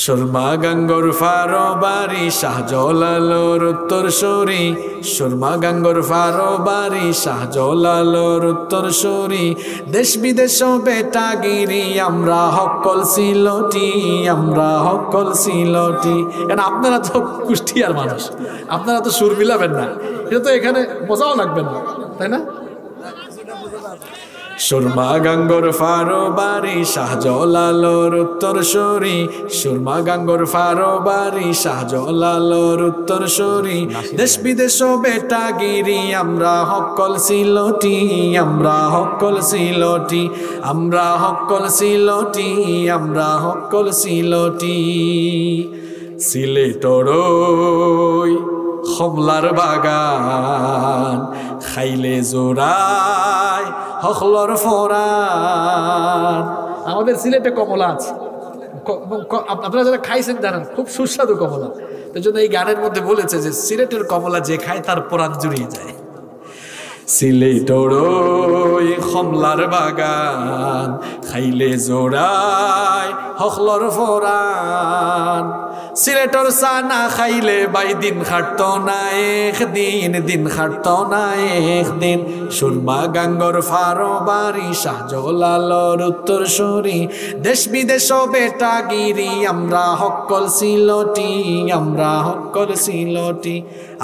সুরমা গাঙ্গর ফারো বাড়ি শাহজালালোর উত্তরসূরি, সুরমা গাঙ্গর ফারো বাড়ি শাহজালালোর উত্তরসূরি, দেশ বিদেশ বেটাগিরি আমরা হকল সিলটি, আমরা হকল সিলটি। কেন আপনারা তো কুষ্টিয়ার মানুষ, আপনারা তো সুর মিলাবেন না, এটা তো এখানে বোঝাও লাগবে না, তাই না? সুরমা গাঙ্গর ফারো বাড়ি শাহজালালোর উত্তরসূরি, সুরমা গাঙ্গর ফারো বাড়ি শাহজালালোর উত্তরসূরি, দেশ বিদেশ বেটাগিরি আমরা হকল সিলটি, আমরা হকল সিলটি, আমরা হকল সিলটি, আমরা হকল সিলটি। সিলেটর কমলার বাগান খাইলে জোড়ায় হকলর ফোরান। আমাদের সিলেটে কমলা আছে, আপনারা যারা খাইছেন জানেন খুব সুস্বাদু কমলা। তার জন্য এই গানের মধ্যে বলেছে যে সিলেটের কমলা যে খায় তার প্রাণ জুড়িয়ে যায়। সিলেটর কমলার বাগান খাইলে জোড়ায় হকলর ফোরান, সিলেটর সানা খাইলে বাই দিন খাটতো না একদিন, দিন খাটতো না একদিন। সুরমা গাঙ্গর ফারো বাড়ি শাহজালালোর উত্তরসূরি, দেশ বিদেশ বেটাগিরি আমরা হকল সিলটি, আমরা হকল সিলটি,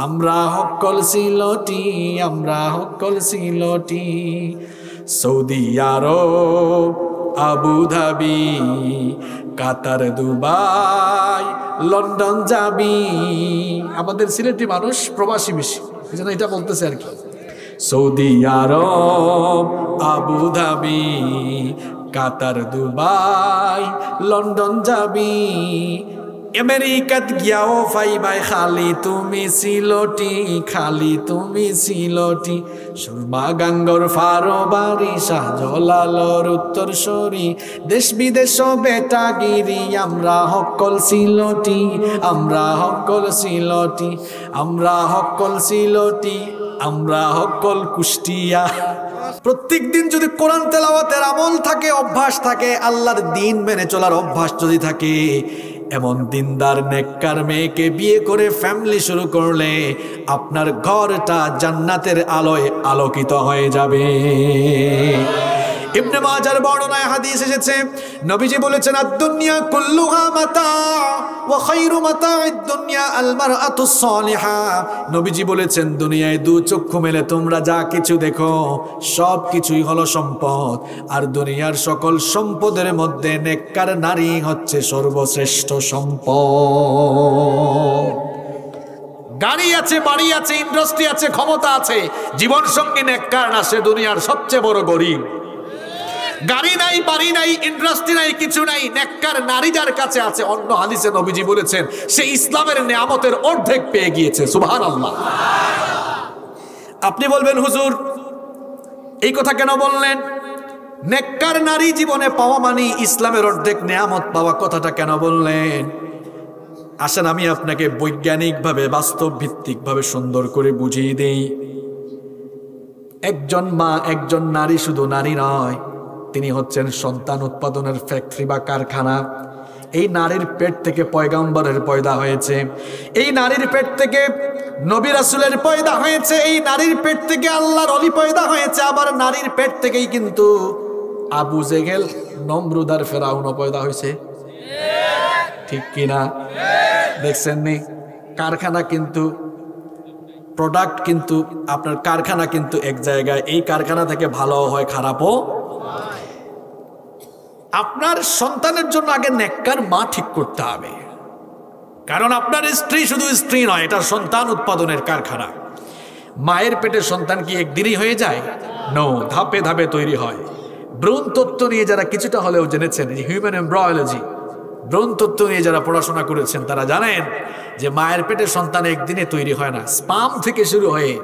আমরা হকল সিলটি, আমরা হকল সিলটি। সৌদি আরব আবুধাবি কাতার দুবাই লন্ডন যাবি। আমাদের সিলেটি মানুষ প্রবাসী বেশি, এই জন্য এটা বলতেছে আর কি। সৌদি আরব আবুধাবি কাতার দুবাই লন্ডন যাবি, আমেরিকাত গিয়াও পাইবাই খালি তুমি সিলটি, খালি তুমি সিলটি। সুরমা গাঙ্গর ফারো বাড়ি শাহজালালোর উত্তরসূরি, দেশ বিদেশ বেটাগিরি আমরা হকল সিলটি, আমরা হকল সিলটি, আমরা হকল সিলটি, আমরা হকল কুষ্টিয়া। প্রত্যেক দিন যদি কোরআন তেলাওয়াতের আমল থাকে, অভ্যাস থাকে, আল্লাহর দিন মেনে চলার অভ্যাস যদি থাকে, এমন দিনদার নেককার মেয়েকে বিয়ে করে ফ্যামিলি শুরু করলে আপনার ঘরটা জান্নাতের আলোয় আলোকিত হয়ে যাবে। ইবনে মাজার বর্ণনায় হাদিস এসেছে, নবীজি বলেছেন আদ-দুনিয়া কুল্লুহা মাতা ওয়া খায়রু মাতা'আদ দুনিয়া আল মারআতুস সালিহা। নবীজি বলেছেন দুনিয়ায় দু চক্ষু মেলে তোমরা যা কিছু দেখো সব কিছুই হলো সম্পদ, আর দুনিয়ার সকল সম্পদের মধ্যে নেককার নারী হচ্ছে সর্বশ্রেষ্ঠ সম্পদ। গাড়ি আছে, বাড়ি আছে, ইন্ডাস্ট্রি আছে, ক্ষমতা আছে, জীবন সঙ্গী নেককার না, সে দুনিয়ার সবচেয়ে বড় গরিব। গাড়ি নাই, বাড়ি নাই, ইন্ডাস্ট্রি নাই, কিছু নাই, নেককার নারী যার কাছে আছে, অন্য হাদিসে নবীজি বলেছেন সে ইসলামের নিয়ামতের অর্ধেক পেয়ে গিয়েছে। সুবহানাল্লাহ। আপনি বলবেন হুজুর এই কথা কেন বললেন? নেককার নারী জীবনে পাওয়া মানে ইসলামের অর্ধেক নিয়ামত পাওয়া, কথাটা কেন বললেন? আসেন আমি আপনাকে বৈজ্ঞানিকভাবে বাস্তব ভিত্তিকভাবে সুন্দর করে বুঝিয়ে দেই। একজন মা, একজন নারী শুধু নারী নয়, তিনি হচ্ছেন সন্তান উৎপাদনের ফ্যাক্টরি বা কারখানা। এই নারীর পেট থেকে পয়গাম্বরের পয়দা হয়েছে, এই নারীর পেট থেকে নবী রাসূলের পয়দা হয়েছে, এই নারীর পেট থেকে আল্লাহর ওলি পয়দা হয়েছে, আবার নারীর পেট থেকেই কিন্তু আবু জেহেল, নমরুদ আর ফেরাউনও পয়দা হয়েছে। ঠিক কিনা? দেখছেন নি? কারখানা কিন্তু প্রোডাক্ট কিন্তু আপনার কারখানা কিন্তু এক জায়গায়, এই কারখানা থেকে ভালো হয় খারাপও। আপনার সন্তানের জন্য আগে নেককার মা ঠিক করতে হবে, কারণ আপনার স্ত্রী শুধু স্ত্রী নয়, এটা সন্তান উৎপাদনের কারখানা। মায়ের পেটে সন্তান কি একদিনই হয়ে যায়? নো, ধাপে ধাপে তৈরি হয়। ভ্রূণ তত্ত্ব নিয়ে যারা কিছুটা হলেও জেনেছেন, হিউম্যান এমব্রায়োলজি, ভ্রূণ তত্ত্ব নিয়ে যারা পড়াশোনা করেছেন তারা জানেন যে মায়ের পেটে সন্তান একদিনে তৈরি হয় না। স্পার্ম থেকে শুরু হয়ে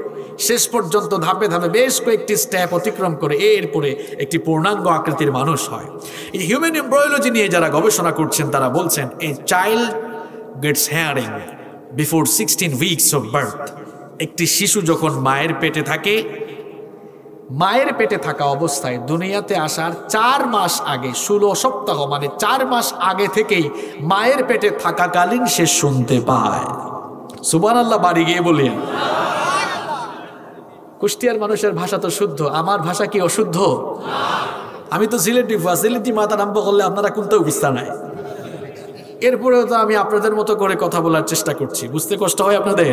শেষ পর্যন্ত ধাপে ধাপে বেশ কয়েকটি স্টেপ অতিক্রম করে এরপরে একটি পূর্ণাঙ্গ আকৃতির মানুষ হয়। এই হিউম্যান এমব্রায়োলজি নিয়ে যারা গবেষণা করছেন তারা বলছেন a child gets hearing before 16 weeks of birth. একটি শিশু যখন মায়ের পেটে থাকে মায়ের পেটে থাকা অবস্থায় দুনিয়াতে আসার 4 মাস আগে, 16 সপ্তাহ মানে 4 মাস আগে থেকেই মায়ের পেটে থাকাকালীন সে শুনতে পায়। সুবহানাল্লাহ, বাড়ি গিয়ে বলেন। কুষ্টিয়ার মানুষের ভাষা তো শুদ্ধ, আমার ভাষা কি অশুদ্ধ? আমি তো সিলেটি মাথা আরম্ভ করলে আপনারা কোনটাও বুঝতে নাই। এরপরেও তো আমি আপনাদের মতো করে কথা বলার চেষ্টা করছি, বুঝতে কষ্ট হয় আপনাদের?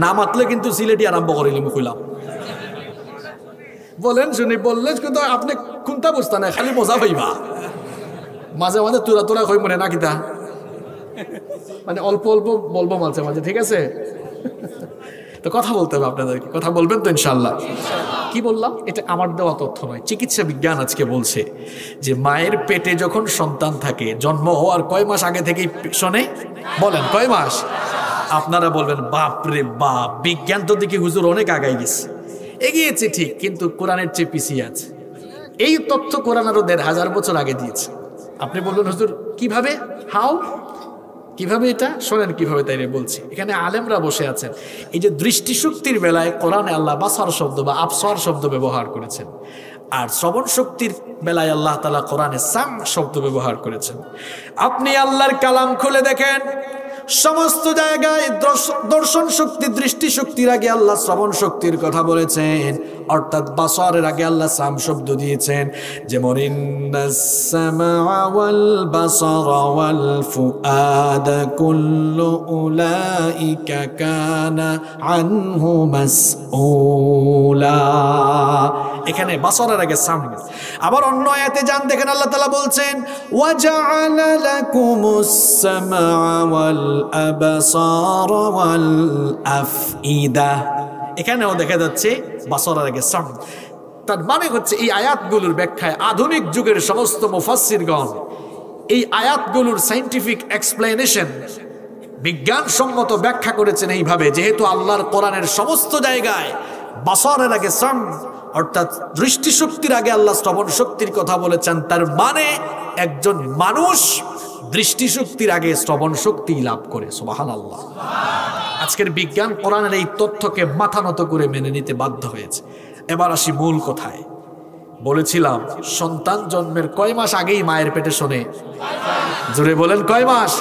না মাতলে কিন্তু সিলেটি আরম্ভ করিলি মুখলাম। বলেন শুনি, বললে কিন্তু আপনি কোনটা বুঝতে নাই, খালি মজা পাইবা। মাঝে মাঝে তোরা তোরা কই মনে না কিতা, মানে অল্প অল্প বলবো মাঝে মাঝে, ঠিক আছে? তো কথা বলতে হবে আপনাদেরকে, কথা বলবেন তো ইনশাল্লাহ। কি বললাম? এটা আমার দেওয়া তথ্য নয়, চিকিৎসা বিজ্ঞান আজকে বলছে যে মায়ের পেটে যখন সন্তান থাকে, জন্ম হওয়ার কয় মাস আগে থেকেই শোনে? বলেন কয় মাস? আপনারা বলবেন বাপ রে বাপ, বিজ্ঞান তো দেখি হুজুর অনেক আগাই গেছে। এগিয়েছে ঠিক, কিন্তু কোরআনের চেয়ে পিছিয়ে আছে। এই তথ্য কোরআন আরো 1500 বছর আগে দিয়েছে। আপনি বলবেন হুজুর কিভাবে, হাউ, কিভাবে? এটা শোনেন কিভাবে, তাই বলছি। এখানে আলেমরা বসে আছেন। এই যে দৃষ্টিশক্তির বেলায় কোরআনে আল্লাহ বাসার শব্দ বা আবসার শব্দ ব্যবহার করেছেন, আর শ্রবণ শক্তির বেলায় আল্লাহ তাআলা কোরআনে সাম শব্দ ব্যবহার করেছেন। আপনি আল্লাহর কালাম খুলে দেখেন, সমস্ত জায়গায় দর্শন শক্তি, দৃষ্টি শক্তির আগে আল্লাহ শ্রবণ শক্তির কথা বলেছেন, অর্থাৎ বাসারের আগে আল্লাহ সাম শব্দ দিয়েছেন। যেমন ইন্নাস সামআ ওয়াল বাসারা ওয়াল ফুআদা কুল্লু উলাইকা কানা আনহু মাসউলা। এখানে বাসারের আগে সাম। আবার অন্য আয়াতে যান, দেখেন আল্লাহ তাআলা বলছেন ওয়া জাআলা লাকুমুস সামআ ওয়াল আবসারা ওয়াল আফইদা। এখানেও দেখা যাচ্ছে বাসারের আগে সাম। তার মানে হচ্ছে এই আয়াতগুলোর ব্যাখ্যায় আধুনিক যুগের সমস্ত মুফাসসিরগণ এই আয়াতগুলোর সায়েন্টিফিক এক্সপ্লেনেশন, বিজ্ঞানসম্মত ব্যাখ্যা করেছেন এইভাবে, যেহেতু আল্লাহর কোরআনের সমস্ত জায়গায় বাসারের আগে সাম অর্থাৎ দৃষ্টিশক্তির আগে আল্লাহ শ্রবণ শক্তির কথা বলেছেন, তার মানে একজন মানুষ দৃষ্টিশক্তির আগে শ্রবণ শক্তি লাভ করে। সুবহানাল্লাহ। আজকের বিজ্ঞান কোরআনের এই তথ্যকে মাথা নত করে মেনে নিতে বাধ্য হয়েছে। এবার আসি মূল কথায়। বলেছিলাম সন্তান জন্মের কয় মাস আগেই মায়ের পেটে শোনে? জোরে বলেন কয় মাস?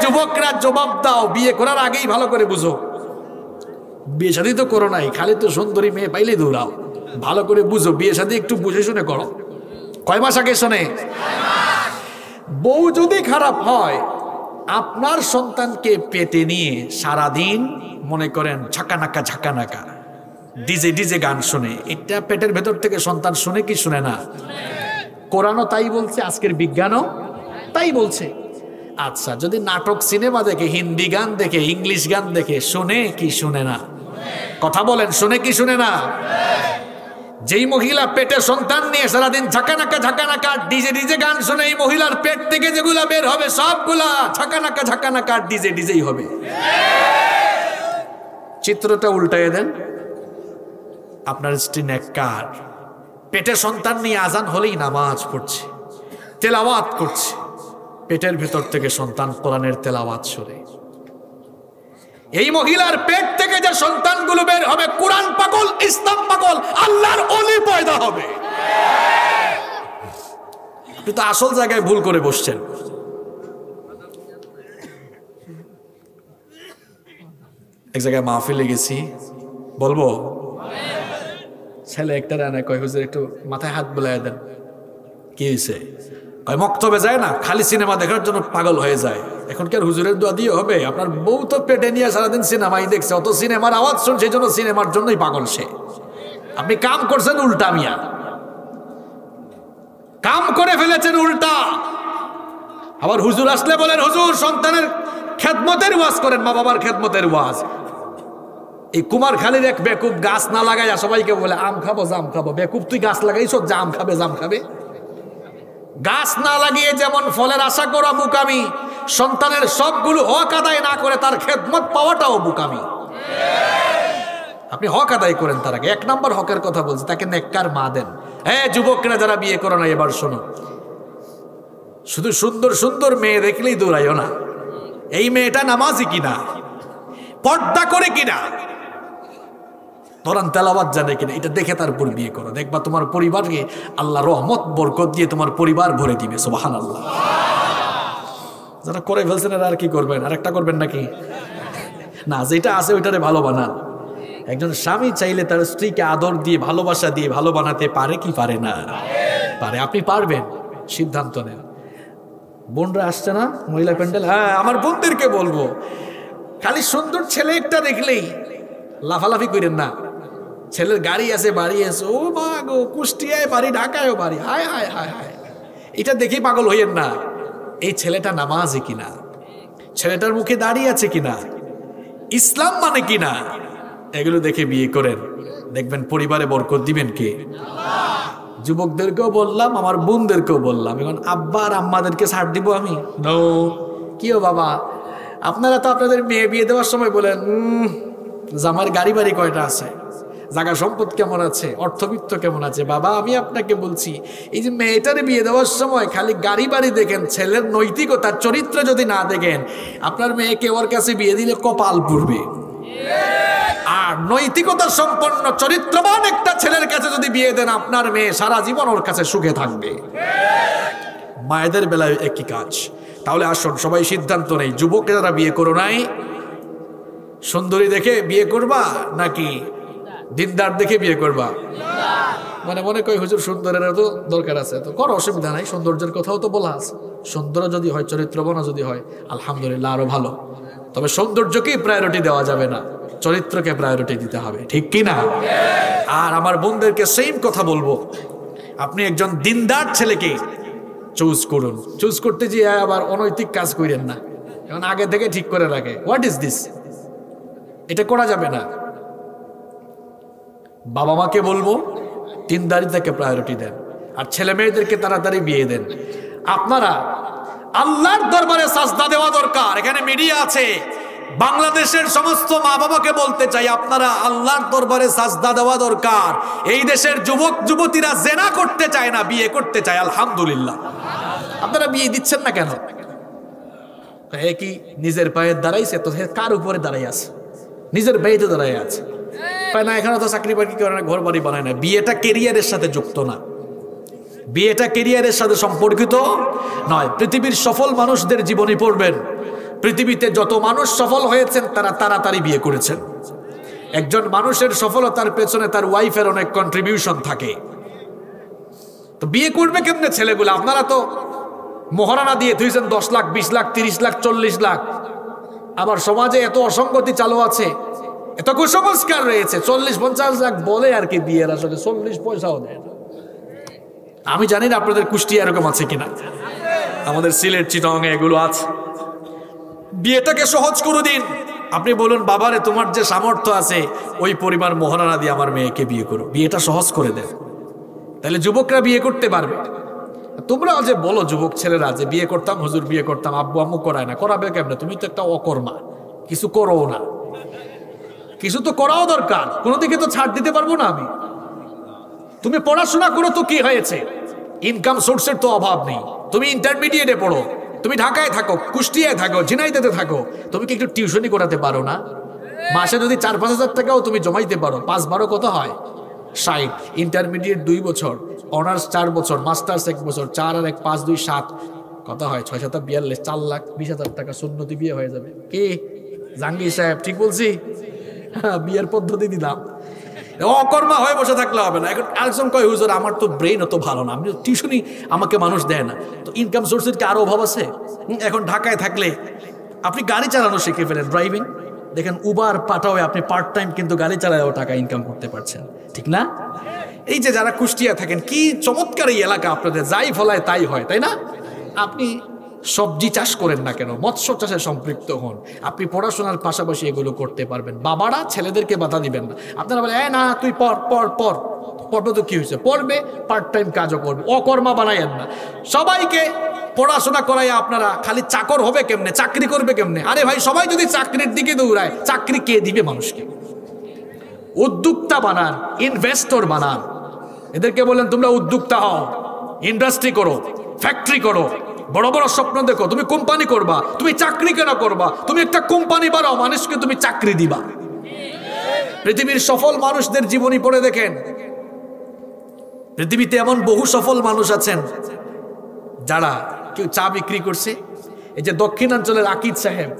যুবকরা জবাব দাও, বিয়ে করার আগেই ভালো করে বুঝো। বিয়ে শাদী তো করো নাই, খালি তো সুন্দরী মেয়ে পাইলে দৌড়াও। ভালো করে বুঝো, বিয়ে শাদী একটু বুঝে শুনে করো। কয় মাস আগে শোনে? বউ যদি খারাপ হয়, আপনার সন্তানকে পেটে নিয়ে সারাদিন মনে করেন ঝাঁকানাকা ঝাঁকানাকা ডিজে ডিজে গান শুনে, এটা পেটের ভেতর থেকে সন্তান শুনে কি শুনে না? কোরআনও তাই বলছে, আজকের বিজ্ঞানও তাই বলছে। আচ্ছা, যদি নাটক সিনেমা দেখে, হিন্দি গান দেখে, ইংলিশ গান দেখে, শুনে কি শুনে না? কথা বলেন, শুনে কি শুনে না? যেই মহিলা পেটে সন্তান নিয়ে সারাদিন ঝাঁকানাকা ঝাঁকানাকা ডিজে ডিজে গান শুনে, এই মহিলার পেট থেকে যেগুলা বের হবে সবগুলা ঝাঁকানাকা ঝাঁকানাকা ডিজে ডিজেই হবে। চিত্রটা উল্টাইয়ে দেন। আপনার স্ত্রী নেককার, পেটে সন্তান নিয়ে আজান হলেই নামাজ পড়ছে, তেলাওয়াত করছে, পেটের ভেতর থেকে সন্তান কোরআনের তেলাওয়াত শুনে। এই মহিলার পেট থেকে যে সন্তানগুলো বের হবে কোরআন পাগল, ইসলাম পাগল, আল্লাহর ওলি পয়দা হবে। আপনি তো আসল জায়গায় ভুল করে বসছেন। এক জায়গায় মাহফিলে গেছি, বলবো? ছেলে একটা রানা কয় হুজুর একটু মাথায় হাত বুলাই দেন। কি হয়েছে? কয় মক্তবে যায় না, খালি সিনেমা দেখার জন্য পাগল হয়ে যায়। এখন কি আর হুজুরের দোয়া দিয়ে হবে? আপনার বউ তো পেটে নিয়ে সারাদিন সিনেমাই দেখছে, অত সিনেমার আওয়াজ শুনছে, এই জন্য সিনেমার জন্যই পাগল সে। আপনি কাম করছেন উল্টা, মিয়া কাম করে ফেলেছেন উল্টা। আবার হুজুর আসলে বলেন হুজুর সন্তানের খেদমতের ওয়াজ করেন, মা বাবার খেদমতের ওয়াজ। এই কুমারখালীর এক বেকুব গাছ না লাগাইয়া সবাইকে বলে আম খাবো জাম খাবো। বেকুব, তুই গাছ লাগাইছ, জাম খাবে জাম খাবে? গাছ না লাগিয়ে যেমন ফলের আশা করা বুকামি, সন্তানের সবগুলো হক আদায় না করে তার খেদমত পাওয়াটাও বুকামি। আপনি হক আদায় করেন তার আগে। 1 নম্বর হকের কথা বলছি, তাকে নেককার মা দেন। যুবকরা যারা বিয়ে করো না, এবার শোনো, শুধু সুন্দর সুন্দর মেয়ে দেখলেই দৌড়াইও না। এই মেয়েটা নামাজি কিনা, পর্দা করে কিনা, কোরআন তেলাওয়াত জানে কিনা এটা দেখে তারপর বিয়ে করো, দেখবা তোমার পরিবারকে আল্লাহ রহমত বরকত দিয়ে তোমার পরিবার ভরে দিবে। সুবহানাল্লাহ। যারা করে ফেলছেন আর কি করবেন? আর একটা করবেন নাকি? না, যেটা আছে ওইটারে ভালো বানান। একজন স্বামী চাইলে তার স্ত্রীকে আদর দিয়ে ভালোবাসা দিয়ে ভালো বানাতে পারে কি পারে না? পারে। আপনি পারবেন, সিদ্ধান্ত নেন। বোনরা আসছে না মহিলা প্যান্ডেল? হ্যাঁ, আমার বোনদেরকে বলবো, খালি সুন্দর ছেলে একটা দেখলেই লাফালাফি করেন না। ছেলের গাড়ি আছে, বাড়ি আছে, ও মা গো, কুষ্টিয়ায় বাড়ি, ঢাকায়ও বাড়ি, হায় হায় হায় হায়, এটা দেখেই পাগল হইয়েন না। এই ছেলেটা নামাজে কিনা, ছেলেটার মুখে দাঁড়িয়ে আছে কিনা, ইসলাম মানে কিনা, এগুলো দেখে বিয়ে করেন, দেখবেন পরিবারে বরকত দিবেন কে? যুবকদেরকেও বললাম, আমার বোনদেরকেও বললাম। এখন আব্বা আর আম্মাদেরকে ছাড় দিব আমি? নো। কিও বাবা, আপনারা তো আপনাদের মেয়ে বিয়ে দেওয়ার সময় বলেন জামার গাড়ি বাড়ি কয়টা আছে, জায়গা সম্পদ কেমন আছে, অর্থবিত্ত কেমন আছে। বাবা, আমি আপনাকে বলছি, এই যে মেয়েটার বিয়ে দেওয়ার সময় খালি গাড়ি বাড়ি দেখেন, ছেলের নৈতিকতা চরিত্র যদি না দেখেন, আপনার মেয়েকে ওর কাছে বিয়ে দিলে কপাল পুড়বে। আর নৈতিকতা সম্পন্ন চরিত্রবান একটা ছেলের কাছে যদি বিয়ে দেন, আপনার মেয়ে সারা জীবন ওর কাছে সুখে থাকবে। মায়েদের বেলায় একই কাজ। তাহলে আসুন সবাই সিদ্ধান্ত নেই, যুবক যারা বিয়ে করো নাই, সুন্দরী দেখে বিয়ে করবা নাকি দিনদার দেখে বিয়ে করবা? মানে মনে করি হুজুর সুন্দরের তো দরকার আছে, তো কোনো অসুবিধা নাই, সৌন্দর্যের কথাও তো বলা আছে। সুন্দর যদি হয়, চরিত্রবান যদি হয়, আলহামদুলিল্লাহ আরো ভালো। তবে সৌন্দর্যকেই প্রায়োরিটি দেওয়া যাবে না, চরিত্রকে প্রায়োরিটি দিতে হবে, ঠিক কি না? আর আমার বোনদেরকে সেম কথা বলবো, আপনি একজন দিনদার ছেলেকে চুজ করুন। চুজ করতে গিয়ে আবার অনৈতিক কাজ করেন না, এখন আগে থেকে ঠিক করে রাখে হোয়াট ইজ দিস, এটা করা যাবে না। বাবা মাকে বলবো দিনদারিতাকে প্রায়োরিটি দেন, আর ছেলে মেয়েদেরকে তাড়াতাড়ি বিয়ে দেন। আপনারা আল্লাহর দরবারে সাজদা দেওয়া দরকার। এখানে মিডিয়া আছে, বাংলাদেশের সমস্ত মা বাবাকে বলতে চাই, আপনারা আল্লাহর দরবারে সাজদা দেওয়া দরকার। এই দেশের যুবক যুবতীরা জেনা করতে চায় না, বিয়ে করতে চায়। আলহামদুলিল্লাহ। আপনারা বিয়ে দিচ্ছেন না কেন? কি নিজের পায়ে দাঁড়াইছে তো কার উপরে দাঁড়াই আছে? নিজের বাড়িতে দাঁড়াই আছে না, এখানে তো চাকরি বাকরি করে না, ঘর বাড়ি বানায় না। বিয়েটা কেরিয়ারের সাথে যুক্ত না, বিয়েটা কেরিয়ারের সাথে সম্পর্কিত নয়। পৃথিবীর সফল মানুষদের জীবনী পড়বেন, পৃথিবীতে যত মানুষ সফল হয়েছেন তারা তাড়াতাড়ি বিয়ে করেছেন। একজন মানুষের সফলতার পেছনে তার ওয়াইফের অনেক কন্ট্রিবিউশন থাকে। তো বিয়ে করবে কেমনে ছেলেগুলো? আপনারা তো মহারণা দিয়ে ধুইছেন 10 লাখ, 20 লাখ, 30 লাখ, 40 লাখ। আবার সমাজে এত অসঙ্গতি চালু আছে, এত কুসংস্কার রয়েছে, 40-50 লাখ বলে আর কি বিয়ের, আসলে 40 পয়সাও দেয় না। আমি জানি না আপনাদের কুষ্টিয়া এরকম আছে কিনা, আমাদের সিলেট চিটাং এগুলো আছে। বিয়েটাকে সহজ করে দিন। আপনি বলুন, বাবারে তোমার যে সামর্থ্য আছে ওই পরিমাণ মহারণা দিয়ে আমার মেয়েকে বিয়ে করো, বিয়েটা সহজ করে দেন, তাহলে যুবকরা বিয়ে করতে পারবে। তোমরা যে বলো যুবক ছেলেরা যে বিয়ে করতাম হুজুর, বিয়ে করতাম, আব্বু আম্মু করায় না, করাবে কেমনে? তুমি তো একটা অকর্মা, কিছু করো না, কিছু তো করাও দরকার। কোনো দিকে তো ছাড় দিতে পারবো না আমি। তুমি পড়াশোনা করো তো কি হয়েছে, ইনকাম সোর্সের তো অভাব নেই। তুমি ইন্টারমিডিয়েটে পড়ো, তুমি ঢাকায় থাকো, কুষ্টিয়ায় থাকো, ঝিনাইদহে থাকো, তুমি কি একটু টিউশনই করাতে পারো না? মাসে যদি 4-5 হাজার টাকাও তুমি জমাইতে পারো, 5-12 কত হয়? 60। ইন্টারমিডিয়েট 2 বছর, অনার্স 4 বছর, মাস্টার্স 1 বছর, 4 আর 1 5 2 7 কত হয়? 6-7 42, 4,20,000 টাকা সুন্নতি বিয়ে হয়ে যাবে। কি জাহাঙ্গীর সাহেব ঠিক বলছি? হ্যাঁ, বিয়ের পদ্ধতি দিলাম। অকর্মা হয়ে বসে থাকলে হবে না। এখন আরেকজন কয় হুজুর আমার তো ব্রেন অত ভালো না, আমি টিউশনই আমাকে মানুষ দেয় না। তো ইনকাম সোর্সের কি আরো অভাব আছে? এখন ঢাকায় থাকলে আপনি গাড়ি চালানো শিখে ফেলেন, ড্রাইভিং। দেখেন উবার পাঠাও, আপনি পার্ট টাইম কিন্তু গাড়ি চালায়ও টাকা ইনকাম করতে পারছেন, ঠিক না? এই যে যারা কুষ্টিয়া থাকেন, কি চমৎকার এই এলাকা, আপনাদের যাই ফলায় তাই হয়, তাই না? আপনি সবজি চাষ করেন না কেন, মৎস্য চাষে সম্পৃক্ত হন, আপনি পড়াশোনার পাশাপাশি এগুলো করতে পারবেন। বাবারা ছেলেদেরকে বাধা দিবেন না। আপনারা বলে না তুই পড়বে তো কি হয়েছে, পড়বে, পার্ট টাইম কাজও করবে, অকর্মা বানাইয়েন না। সবাইকে পড়াশোনা করাই আপনারা খালি চাকর হবে কেমনে, চাকরি করবে কেমনে? আরে ভাই, সবাই যদি চাকরির দিকে দৌড়ায়, চাকরি কে দিবে মানুষকে? উদ্যোক্তা বানান, ইনভেস্টর বানান। এদেরকে বলেন তোমরা উদ্যোক্তা হও, ইন্ডাস্ট্রি করো, ফ্যাক্টরি করো, বড় বড় স্বপ্ন দেখো। তুমি কোম্পানি করবা, তুমি চাকরি কেন করবা? তুমি একটা কোম্পানি বানাও, মানুষকে তুমি চাকরি দিবা। পৃথিবীর সফল মানুষদের জীবনী পড়ে দেখেন, পৃথিবীতে এমন বহু সফল মানুষ আছেন যারা কেউ চা বিক্রি করছে। এই যে দক্ষিণাঞ্চলের আকিজ সাহেব,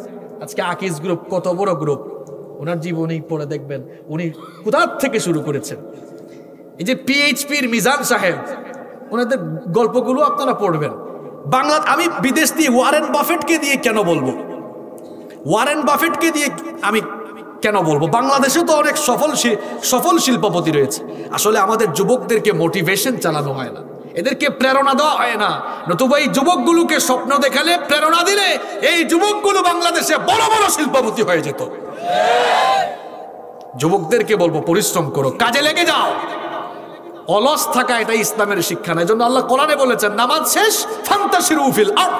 আজকে আকিজ গ্রুপ কত বড় গ্রুপ, ওনার জীবনী পড়ে দেখবেন উনি কোথা থেকে শুরু করেছেন। এই যে পিএইচপির মিজান সাহেব, ওনাদের গল্পগুলো আপনারা পড়বেন। বাংলা আমি বিদেশ দিয়ে ওয়ারেন বাফেটকে দিয়ে কেন বলবো, ওয়ারেন বাফেটকে দিয়ে আমি কেন বলবো, বাংলাদেশে তো অনেক সফল শিল্পপতি রয়েছে। আসলে আমাদের যুবকদেরকে মোটিভেশন চালানো হয় না, এদেরকে প্রেরণা দেওয়া হয় না। নতুবা এই যুবকগুলোকে স্বপ্ন দেখালে, প্রেরণা দিলে এই যুবকগুলো বাংলাদেশে বড় বড় শিল্পপতি হয়ে যেত। যুবকদেরকে বলবো পরিশ্রম করো, কাজে লেগে যাও। অলস থাকা এটা ইসলামের শিক্ষা না। এজন্য আল্লাহ কোরআনে বলেছেন, নামাজ শেষ ফান্তাশিরু ফিল আরদ,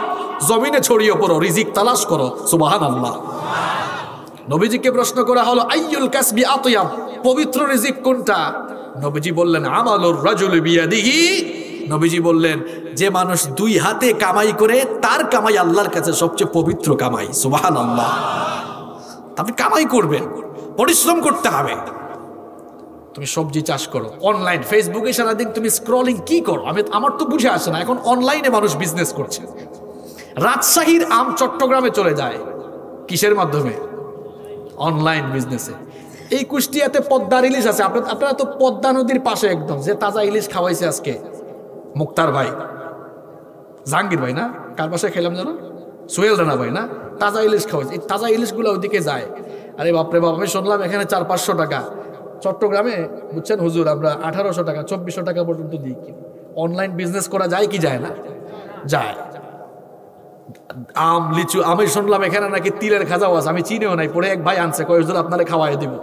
জমিনে ছড়িয়ে পড়ো, রিজিক তালাশ করো। সুবহানাল্লাহ। নবীজিকে প্রশ্ন করা হলো, আইয়ুল কাসবি আতয়াব, পবিত্র রিজিক কোনটা? নবীজি বললেন, আমালুর রাজুল বিয়াদিহি। নবীজি বললেন, যে মানুষ দুই হাতে কামাই করে তার কামাই আল্লাহর কাছে সবচেয়ে পবিত্র কামাই। সুবহানাল্লাহ। আপনি কামাই করবেন, পরিশ্রম করতে হবে। তুমি সবজি চাষ করো, অনলাইন ফেসবুকে সারাদিন তুমি স্ক্রলিং কি করো, আমার তো বুঝে আসে না। এখন অনলাইনে মানুষ বিজনেস করছে। রাজশাহীর আম চট্টগ্রামে চলে যায় কিসের মাধ্যমে? অনলাইন বিজনেসে। এই কুষ্টিয়াতে পদ্মার ইলিশ আছে, আপনারা তো পদ্মা নদীর পাশে একদম, যে তাজা ইলিশ খাওয়াইছে আজকে মুক্তার ভাই, জাহাঙ্গীর ভাই না, কার বাসায় খেলাম যেন, সোহেল রানা ভাই না, তাজা ইলিশ খাওয়াইছে। এই তাজা ইলিশগুলো ওইদিকে যায়। আরে বাপরে বাপ, আমি শুনলাম এখানে 400-500 টাকা, চট্টগ্রামে বুঝছেন হুজুর আমরা 1800 টাকা 2400 টাকা পর্যন্ত দিই। কি অনলাইন বিজনেস করা যায় কি যায় না? যায়। আম লিচু, আমি শুনলাম এখানে নাকি তিলের খাজাও আছে, আমি চিনেও নাই, পরে এক ভাই আনছে, কয় হুজুর আপনারে খাওয়াই দিব।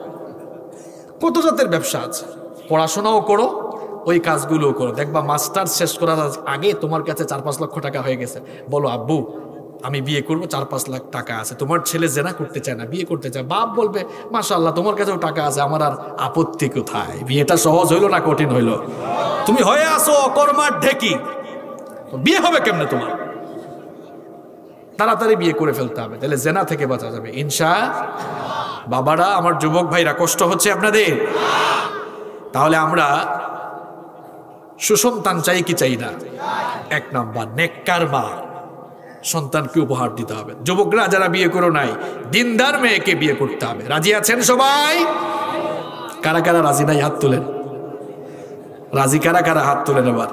কত জাতের ব্যবসা আছে। পড়াশোনাও করো, ওই কাজগুলোও করো, দেখবা মাস্টার্স শেষ করার আগে তোমার কাছে 4-5 লক্ষ টাকা হয়ে গেছে। বলো আব্বু আমি বিয়ে করবো, 4-5 লাখ টাকা আছে। তোমার ছেলে জেনা করতে চায় না, বিয়ে করতে চায়, বাপ বলবে মাশাআল্লাহ তোমার কাছেও টাকা আছে, আমার আর আপত্তি কোথায়? বিয়েটা সহজ হইলো না কঠিন হইলো? তুমি হয়ে আসো অকর্মার ঢেকি, বিয়ে হবে কেমনে তোমার? তাড়াতাড়ি বিয়ে করে ফেলতে হবে, তাহলে জেনা থেকে বাঁচা যাবে ইনশাআল্লাহ। বাবারা, আমার যুবক ভাইরা, কষ্ট হচ্ছে আপনাদের? তাহলে আমরা সুসন্তান চাই কি চাই না? 1 নাম্বার, নেককার মা, সন্তানকে উপহার দিতে হবে। যুবকরা যারা বিয়ে করো নাই, দিনদার মেয়েকে বিয়ে করতে হবে। রাজি আছেন সবাই? কারা কারা রাজি নাই হাত তোলেন। রাজি কারা কারা হাত তোলেন এবার।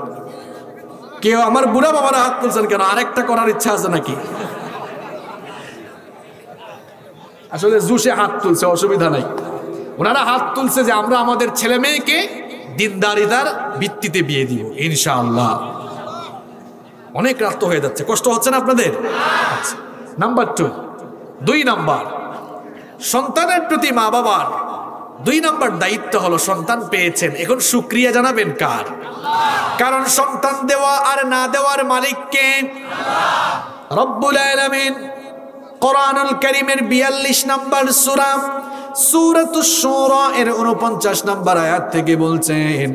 কেউ আমার বুড়া বাবারা হাত তুলছেন কেন? আরেকটা করার ইচ্ছা আছে নাকি? আসলে জুসে হাত তুলছে, অসুবিধা নাই। ওনারা হাত তুলছে যে আমরা আমাদের ছেলে মেয়েকে দিনদারিতার ভিত্তিতে বিয়ে দিব ইনশাআল্লাহ। অনেক রাত হয়ে যাচ্ছে, কষ্ট হচ্ছে না আপনাদের? নাম্বার 2 নাম্বার, সন্তানের প্রতি মা বাবার 2 নাম্বার দায়িত্ব হলো, সন্তান পেয়েছেন, এখন শুকরিয়া জানাবেন কার? কারণ সন্তান দেওয়া আর না দেওয়ার মালিক কে? রব্বুল আলামিন কোরআনুল কারীমের 42 নাম্বার সূরা, সূরাতুশ শুরা এর 49 নাম্বার আয়াত থেকে বলছেন,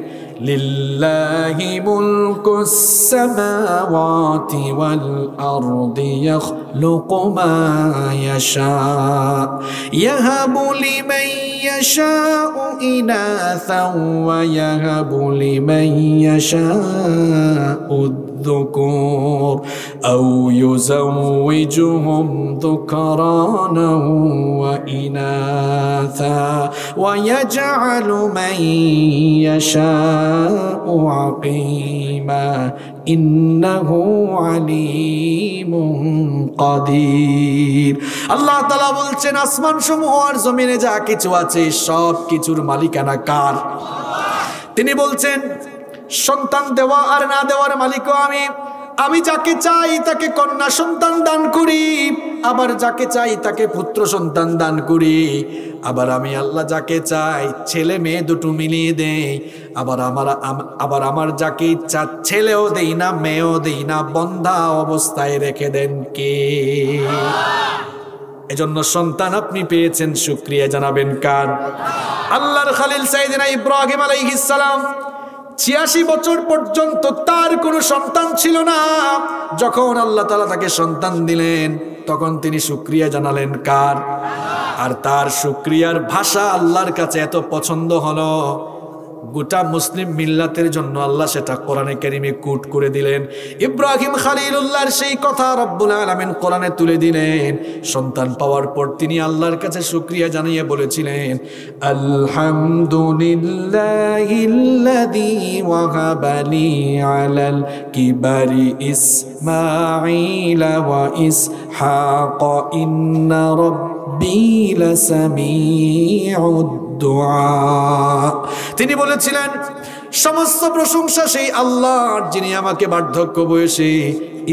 লিল্লাহি মুলকুস সামাওয়াতি ওয়াল আরদি ইয়াখলুকু মা ইয়াশা ইয়াহাবু লিমান ইয়াশাউ ইনাসান ওয়া ইয়াহাবু লিমান ইয়াশাউ الذكور أو يزوجهم ذكرانا وإناثا ويجعل من يشاء عقيما إنه عليم قدير। আল্লাহ তাআলা বলছেন, আসমান সমূহ আর জমিনে যা কিছু আছে সব কিছুর মালিকানা কার? তিনি বলছেন, সন্তান দেওয়া আর না দেওয়ার মালিকও আমি। আমি যাকে চাই তাকে কন্যা সন্তান দান করি, আবার যাকে চাই তাকে পুত্র সন্তান দান করি। আবার আমি আল্লাহ যাকে চাই ছেলে মেয়ে দুটো মিলিয়ে দেই। আবার আমার যাকে ইচ্ছা ছেলেও দেই না, মেয়েও দেই না, বন্ধা অবস্থায় রেখে দেন কে? এজন্য সন্তান আপনি পেয়েছেন, শুকরিয়া জানাবেন কার? আল্লাহর খলিল সাইয়েদনা ইব্রাহিম আলাইহিস সালাম 86 বছর পর্যন্ত তার কোনো সন্তান ছিল না। যখন আল্লাহ তাআলা তাকে সন্তান দিলেন, তখন তিনি শুকরিয়া জানালেন কার? আর তার শুকরিয়ার ভাষা আল্লাহর কাছে এত পছন্দ হলো, গোটা মুসলিম মিল্লাতের জন্য আল্লাহ সেটা কোরআনে কারিমে কোট করে দিলেন। ইব্রাহিম খলিলুল্লাহর সেই কথা রব্বুল আলামিন কোরআনে তুলে দিলেন। সন্তান পাওয়ার পর তিনি আল্লাহর কাছে শুকরিয়া জানিয়ে বলেছিলেন, আলহামদুলিল্লাহিল্লাযী ওয়াহাবালি আলাল কিবারি ইসমাঈলা ওয়া ইসহাক ইন্না রাব্বী লাসামিউদ দুআ। তিনি বলেছিলেন, সমস্ত প্রশংসা সেই আল্লাহর যিনি আমাকে বার্ধক্য বয়সে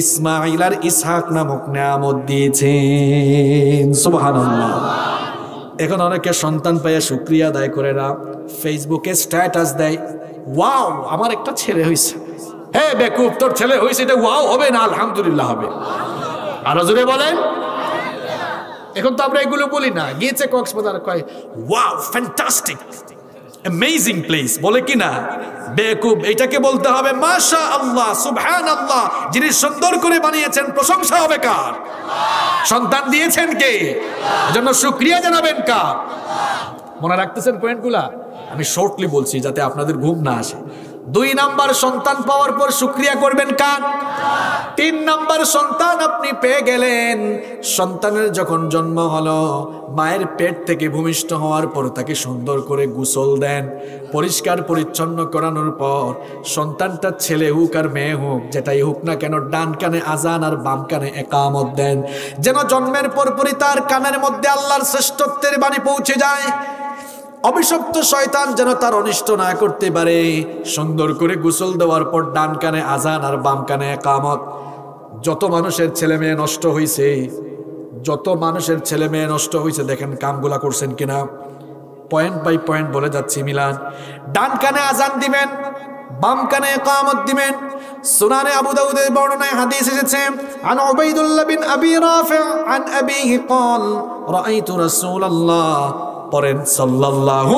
ইসমাঈল আর ইসহাক নামক নিয়ামত দিয়েছেন। সুবহানাল্লাহ। এখন অনেকে সন্তান পাইয়া শুকরিয়া আদায় করে না, ফেসবুকে স্ট্যাটাস দেয়, ওয়াও আমার একটা ছেলে হয়েছে। হ্যাঁ বেকুব, তোর ছেলে হয়েছে, এটা ওয়াও হবে না আলহামদুলিল্লাহ হবে। আরো জোরে বলেন। এখন তো আমরা এগুলো বলি না, গিয়েছে কক্সবাজার, কয় ওয়াও ফ্যান্টাস্টিক অ্যামেজিং প্লেস, বলে কি না? বেকুব। এটাকে বলতে হবে মাশা আল্লাহ সুবহানাল্লাহ, যিনি সুন্দর করে বানিয়েছেন প্রশংসা হবে কার? সন্তান দিয়েছেন কে? এজন্য শুকরিয়া জানাবেন কার? মনে রাখতেছেন পয়েন্টগুলা? আমি শর্টলি বলছি যাতে আপনাদের ঘুম না আসে। 2 নাম্বার, সন্তান পাওয়ার পর শুকরিয়া করবেন কার? 3 নাম্বার, সন্তান আপনি পেয়ে গেলেন, সন্তানের যখন জন্ম হলো, মায়ের পেট থেকে ভূমিষ্ঠ হওয়ার পর তাকে সুন্দর করে গোসল দেন, পরিষ্কার পরিচ্ছন্ন করানোর পর সন্তানটা ছেলে হোক আর মেয়ে হোক, যেটাই হোক না কেন, ডান কানে আজান আর বাম কানে একামত দেন, যেন জন্মের পরপরই তার কানের মধ্যে আল্লাহর শ্রেষ্ঠত্বের বাণী পৌঁছে যায়, অভিশপ্ত শয়তান যেন তার অনিষ্ট না করতে পারে। সুন্দর করে গোসল দেওয়ার পর ডান কানে আজান আর বাম কানে একামত। যত মানুষের ছেলে মেয়ে নষ্ট হয়েছে, যত মানুষের ছেলে মেয়ে নষ্ট হয়েছে, দেখেন কামগুলা করছেন কিনা। পয়েন্ট বাই পয়েন্ট বলে যাচ্ছি মিলান। ডান কানে আজান দিবেন, বাম কানে ইকামত দিবেন। সুনানে আবু দাউদের বর্ণনায় হাদিস এসেছে, আন উবাইদুল্লাহ বিন আবি রাফি আন আবিহি قال রাআইতু রাসূলুল্লাহ, পড়েন সাল্লাল্লাহু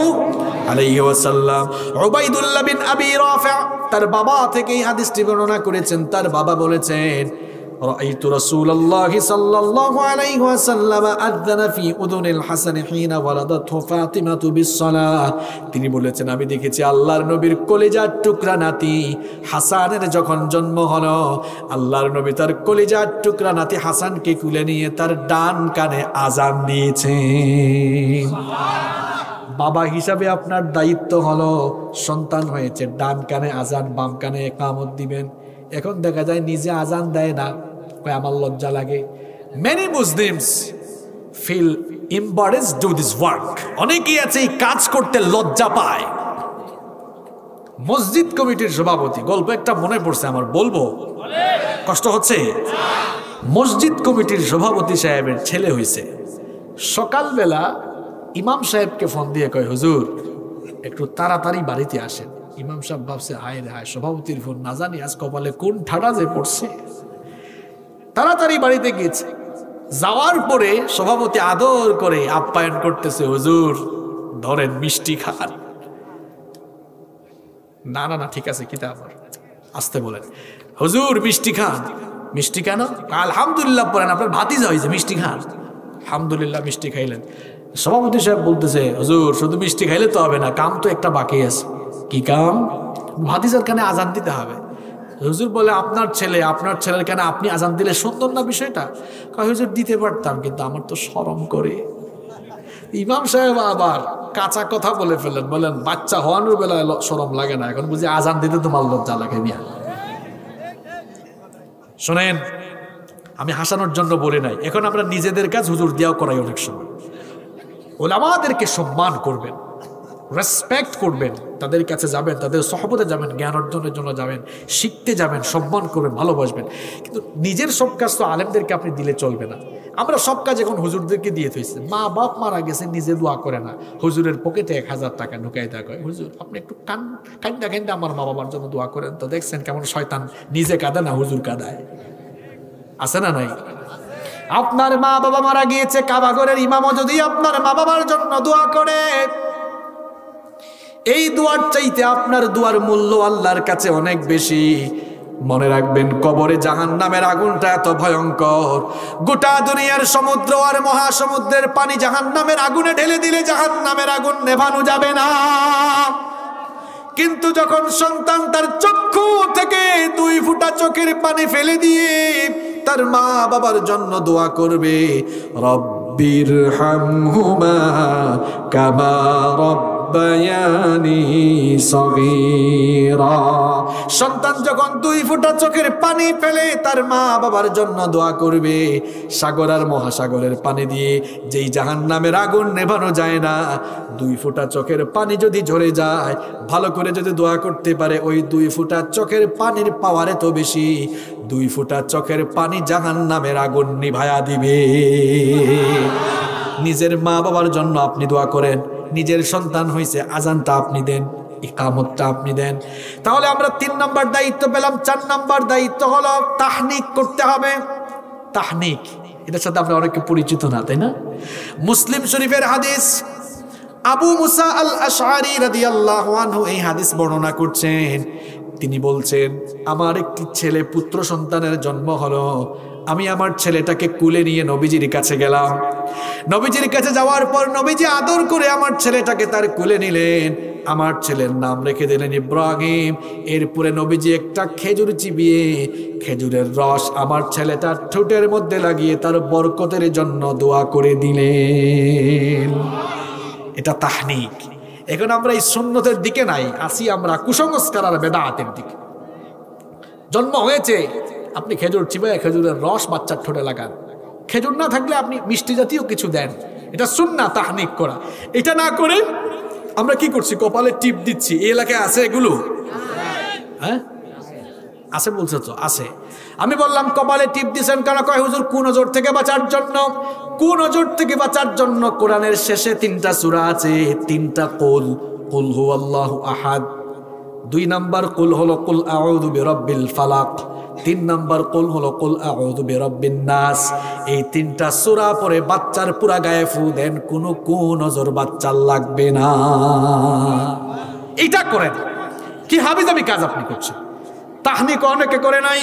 আলাইহি ওয়াসাল্লাম। উবাইদুল্লাহ বিন আবি রাফি তার বাবা থেকে এই হাদিসটি বর্ণনা করেছেন। তার বাবা বলেছেন, রাআইতু রাসূলুল্লাহ সাল্লাল্লাহু আলাইহি ওয়াসাল্লাম আযানা ফি উযুনিল হাসান হিনা ওয়ালাদাতহু ফাতিমাতু বিস-সালাহ। তিনি বলেছেন, আমি দেখেছি আল্লাহর নবীর কলিজার টুকরা নাতি হাসানের যখন জন্ম হলো, আল্লাহর নবী তার কলিজার টুকরা নাতি হাসানকে কুলে নিয়ে তার ডান কানে আজান দিয়েছেন। বাবা হিসাবে আপনার দায়িত্ব হলো, সন্তান হয়েছে, ডান কানে আজান বাম কানে ইকামত দিবেন। এখন দেখা যায় নিজে আজান দেয় না, কয় আমার লজ্জা লাগে। Many Muslims feel embarrassed to this work. অনেকেই আছে এই কাজ করতে লজ্জা পায়। মসজিদ কমিটির সভাপতি, গল্প একটা মনে পড়ছে আমার, বলবো? কষ্ট হচ্ছে? মসজিদ কমিটির সভাপতি সাহেবের ছেলে হয়েছে। সকালবেলা ইমাম সাহেবকে ফোন দিয়ে কয়, হুজুর একটু তাড়াতাড়ি বাড়িতে আসেন। ইমাম সাহেব ভাবছে, হায় রে হায়, সভাপতির ফোন, না জানি আজ কপালে কোন ঠাডা যে পড়ছে। তাড়াতাড়ি বাড়িতে গিয়েছে। যাওয়ার পরে সভাপতি আদর করে আপ্যায়ন করতেছে, হুজুর ধরেন মিষ্টি খান। না না না ঠিক আছে, কিতা আবার আসতে বলেন, হুজুর মিষ্টি খান। মিষ্টি কেন? আলহামদুলিল্লাহ পড়েন, আপনার ভাতিজা হয়েছে, মিষ্টি খান। আলহামদুলিল্লাহ মিষ্টি খাইলেন। সভাপতি সাহেব বলতেছে, হুজুর শুধু মিষ্টি খাইলে তো হবে না, কাম তো একটা বাকি আছে। কি কাম? ভাতিজার কানে আজান দিতে হবে। হুজুর বলে, আপনার ছেলের কানে আপনি আজান দিলে সুন্দর না বিষয়টা? কয়, হুজুর দিতে পারতাম, কিন্তু আমার তো শরম করে। ইমাম সাহেব আবার কাঁচা কথা বলে ফেলেন, বলেন বাচ্চা হওয়ানোর বেলায় শরম লাগে না, এখন বুঝি আজান দিতে তোমার লজ্জা লাগে মিয়া। শোনেন, আমি হাসানোর জন্য বলি নাই, এখন আমরা নিজেদের কাজ হুজুর দিয়াও করাই অনেক সময়। ওলামাদেরকে সম্মান করবেন, রেসপেক্ট করবেন, তাদের কাছে যাবেন, তাদের সহবতে যাবেন, জ্ঞান অর্জনের জন্য যাবেন, শিখতে যাবেন, সম্মান করবেন, ভালোবাসবেন। কিন্তু নিজের সব কাজ তো আলেমদেরকে আপনি দিলে চলবে না। আমরা সব কাজ এখন হুজুরদেরকে দিয়ে থইছি। মা বাপ মারা গেছে, নিজে দোয়া করে না, হুজুরের পকেটে 1000 টাকা ঢুকাই দেওয়া হয়, হুজুর আপনি একটু কান্দা আমার মা বাবার জন্য দোয়া করেন তো। দেখছেন কেমন শয়তান, নিজে কাঁদে না, হুজুর কাঁদায়। আছে না নাই? আপনার মা বাবা মারা গিয়েছে, কাবা ঘরের ইমামও যদি আপনার মা বাবার জন্য দোয়া করে, এই দোয়ার চাইতে আপনার দোয়ার মূল্য আল্লাহর কাছে অনেক বেশি। মনে রাখবেন কবরে জাহান্নামের আগুনটা এত ভয়ঙ্কর, গোটা দুনিয়ার সমুদ্র আর মহাসমুদ্রের পানি জাহান্নামের আগুনে ঢেলে দিলে জাহান্নামের আগুন নেভানো যাবে না। কিন্তু যখন সন্তান তার চক্ষু থেকে 2 ফোঁটা চোখের পানি ফেলে দিয়ে তার মা বাবার জন্য দোয়া করবে, রব্বির হামহুমা কামা রব্বায়ানি সগীরা। সন্তান যখন 2 ফোঁটা চোখের পানি ফেলে তার মা বাবার জন্য দোয়া করবে, সাগর আর মহাসাগরের পানি দিয়ে যেই জাহান্নামের আগুন নেভানো যায় না, 2 ফোঁটা চোখের পানি যদি ঝরে যায়, ভালো করে যদি দোয়া করতে পারে, ওই 2 ফোঁটা চোখের পানির পাওয়ারে তো বেশি, 2 ফোঁটা চোখের পানি জাহান্নামের আগুন নিভায়া দিবে। নিজের মা বাবার জন্য আপনি দোয়া করেন, নিজের সন্তান হয়েছে আজানটা আপনি দেন, ইকামতটা আপনি দেন। তাহলে আমরা 3 নম্বর দায়িত্ব পেলাম। 4 নম্বর দায়িত্ব হলো তাহনিক করতে হবে। তাহনিক, এটার সাথে আমরা অনেকে পরিচিত না, তাই না? মুসলিম শরীফের হাদিস, আবু মুসা আল আশআরী রাদিয়াল্লাহু আনহু এই হাদিস বর্ণনা করছেন। তিনি বলছেন, আমার একটি ছেলে পুত্র সন্তানের জন্ম হলো, আমি আমার ছেলেটাকে কুলে নিয়ে নবীজির কাছে গেলাম। নবীজির কাছে যাওয়ার পর নবীজি আদর করে আমার ছেলেটাকে তার কুলে নিলেন। আমার ছেলের নাম রেখে দিলেন ইব্রাহিম। এরপরে নবীজি একটা খেজুর চিবিয়ে খেজুরের রস আমার ছেলেটার ঠোঁটের মধ্যে লাগিয়ে তার বরকতের জন্য দোয়া করে দিলেন। এটা তাহনিক। এখন আমরা এই সুন্নতের দিকে নাই, আসি আমরা কুসংস্কার আর বেদাতের দিকে। জন্ম হয়েছে, আপনি খেজুর চিবায় খেজুরের রস বাচ্চার ঠোঁটে লাগান। খেজুর না থাকলে আপনি মিষ্টি জাতীয় কিছু দেন, এটা সুন্নাহ তাহনিক করা। এটা না করে আমরা কি করছি, কপালে টিপ দিচ্ছি। এই এলাকায় আছে এগুলো? হ্যাঁ আছে বলছে তো, আছে। আমি বললাম কপালে টিপ দিচ্ছেন কারণ কয় হুজুর কুনজর থেকে বাঁচার জন্য। কুনজর থেকে বাঁচার জন্য কোরআনের শেষে 3টা সূরা আছে, 3টা কুল। কুল হুয়াল্লাহু আহাদ, 2 নাম্বার কুল হলো কুল আউযু বিরাব্বিল ফালাক, 3 নাম্বার কুল হলো কুল আউযু বিরাব্বিন নাস। এই 3টা সূরা পরে বাচ্চার পুরা গায়ে ফু দেন, কোনো কুনজর বাচ্চার লাগবে না। এটা করেন কি হাবিজাবি কাজ আপনি করছেন। তাহনিক অনেকে করে নাই,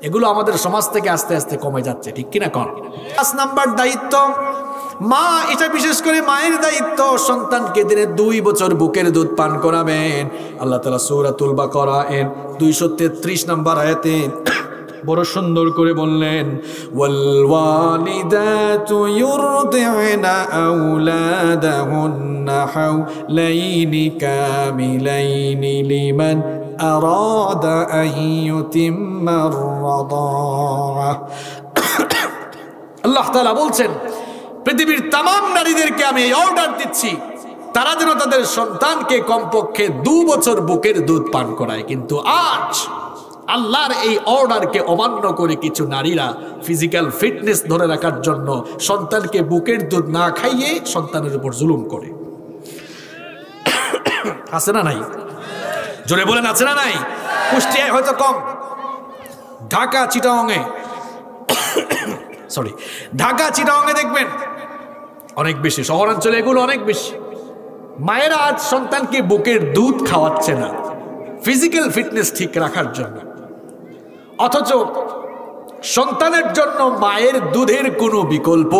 এগুলো আমাদের সমাজ থেকে আস্তে আস্তে কমে যাচ্ছে, ঠিক কিনা? কোন 5 নাম্বার দায়িত্ব মা, এটা বিশেষ করে মায়ের দায়িত্ব, সন্তানকে দিনে 2 বছর বুকের দুধ পান করাবেন। আল্লাহ তাআলা সূরাতুল বাকারা এর 233 নম্বর আয়াতে বড় সুন্দর করে বললেন, ওয়াল ওয়ালিদাতু ইউরদি'না আওলাদাহুন্না হাওলাইনি কামিলাইনি লিমান আরাদা আন ইউতিম্মার রাদাআহ। আল্লাহ তাআলা বলছেন, পৃথিবীর তামাম নারীদেরকে আমি এই অর্ডার দিচ্ছি, তারা যেন তাদের সন্তানকে কমপক্ষে 2 বছর বুকের দুধ পান করায়। কিন্তু আজ আল্লাহর এই অর্ডারকে অমান্য করে কিছু নারীরা ফিজিক্যাল ফিটনেস ধরে রাখার জন্য সন্তানকে বুকের দুধ না খাইয়ে সন্তানের উপর জুলুম করে। আছে না নাই? জোরে বলেন, আছে না নাই? কুষ্টিয়ায় হয়তো কম, ঢাকা চিটাগাংয়ে ঢাকা চিটাগাংয়ে দেখবেন অনেক বেশি, শহরাঞ্চলে এগুলো অনেক বেশি। মায়েরা আজ সন্তানকে বুকের দুধ খাওয়াচ্ছে না ফিজিক্যাল ফিটনেস ঠিক রাখার জন্য, অথচ সন্তানের জন্য মায়ের দুধের কোনো বিকল্প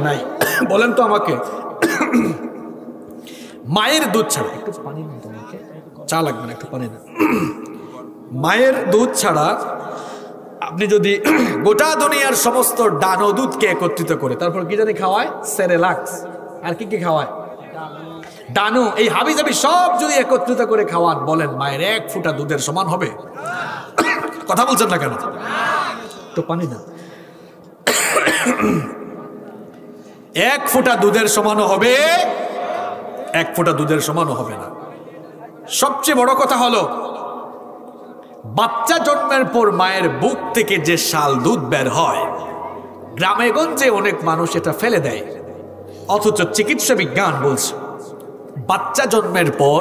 নাই। বলেন তো আমাকে, মায়ের দুধ ছাড়া, একটু পানি না, তোমাকে চা লাগবে না, একটু পানি না, মায়ের দুধ ছাড়া আপনি যদি গোটা দুনিয়ার সমস্ত ডানো দুধকে একত্রিত করে তারপর কি জানি খাওয়ায়, সেরেলাক্স আর কি কি খাওয়ায়, ডানো, এই হাবিজাবি সব যদি একত্রিত করে খাওয়ান, বলেন মায়ের 1 ফোঁটা দুধের সমান হবে? কথা বলছেন না কেন? তো পানি না, 1 ফোঁটা দুধের সমানও হবে, 1 ফোঁটা দুধের সমানও হবে না। সবচেয়ে বড় কথা হলো, বাচ্চা জন্মের পর মায়ের বুক থেকে যে শাল দুধ বের হয়, গ্রামে গঞ্জে অনেক মানুষ এটা ফেলে দেয়, অথচ চিকিৎসা বিজ্ঞান বলছে বাচ্চা জন্মের পর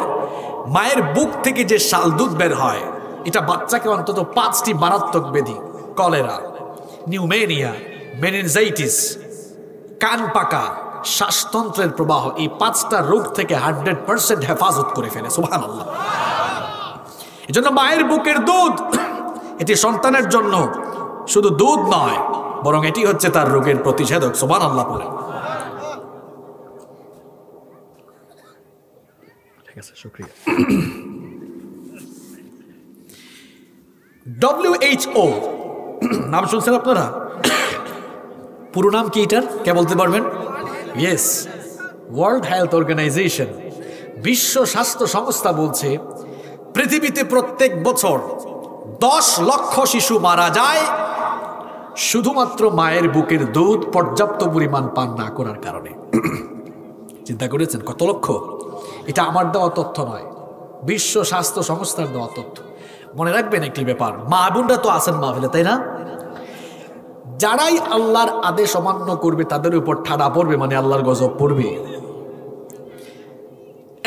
মায়ের বুক থেকে যে শাল দুধ বের হয়, এটা বাচ্চাকে অন্তত 5টি মারাত্মক ব্যাধি, কলেরা, নিউমেনিয়া, মেনিনজাইটিস, কান পাকা, শ্বাসতন্ত্রের প্রবাহ, এই 5টা রোগ থেকে 100% হেফাজত করে ফেলে। সুবহানাল্লাহ। এজন্য মায়ের বুকের দুধ এটি সন্তানের জন্য শুধু দুধ নয়, বরং এটি হচ্ছে তার রোগের প্রতিষেধক। সুবহানাল্লাহ বলেন। ঠিক আছে, শুকরিয়া। WHO নাম শুনছেন আপনারা? পুরো নাম কি এটার? কে বলতে পারবেন? ইয়েস, ওয়ার্ল্ড হেলথ অর্গানাইজেশন, বিশ্ব স্বাস্থ্য সংস্থা বলছে পৃথিবীতে প্রত্যেক বছর 10 লক্ষ শিশু মারা যায় শুধুমাত্র মায়ের বুকের দুধ পর্যাপ্ত পরিমাণ পান না করার কারণে। চিন্তা করেছেন কত লক্ষ? এটা আমার দেওয়া তথ্য নয়, বিশ্ব স্বাস্থ্য সংস্থার দেওয়া তথ্য। মনে রাখবেন একটি ব্যাপার, মা বোনরা তো আছেন মাহফিলে, তাই না? যারাই আল্লাহর আদেশ অমান্য করবে তাদের উপর ঠাডা পড়বে, মানে আল্লাহর গজব পড়বে।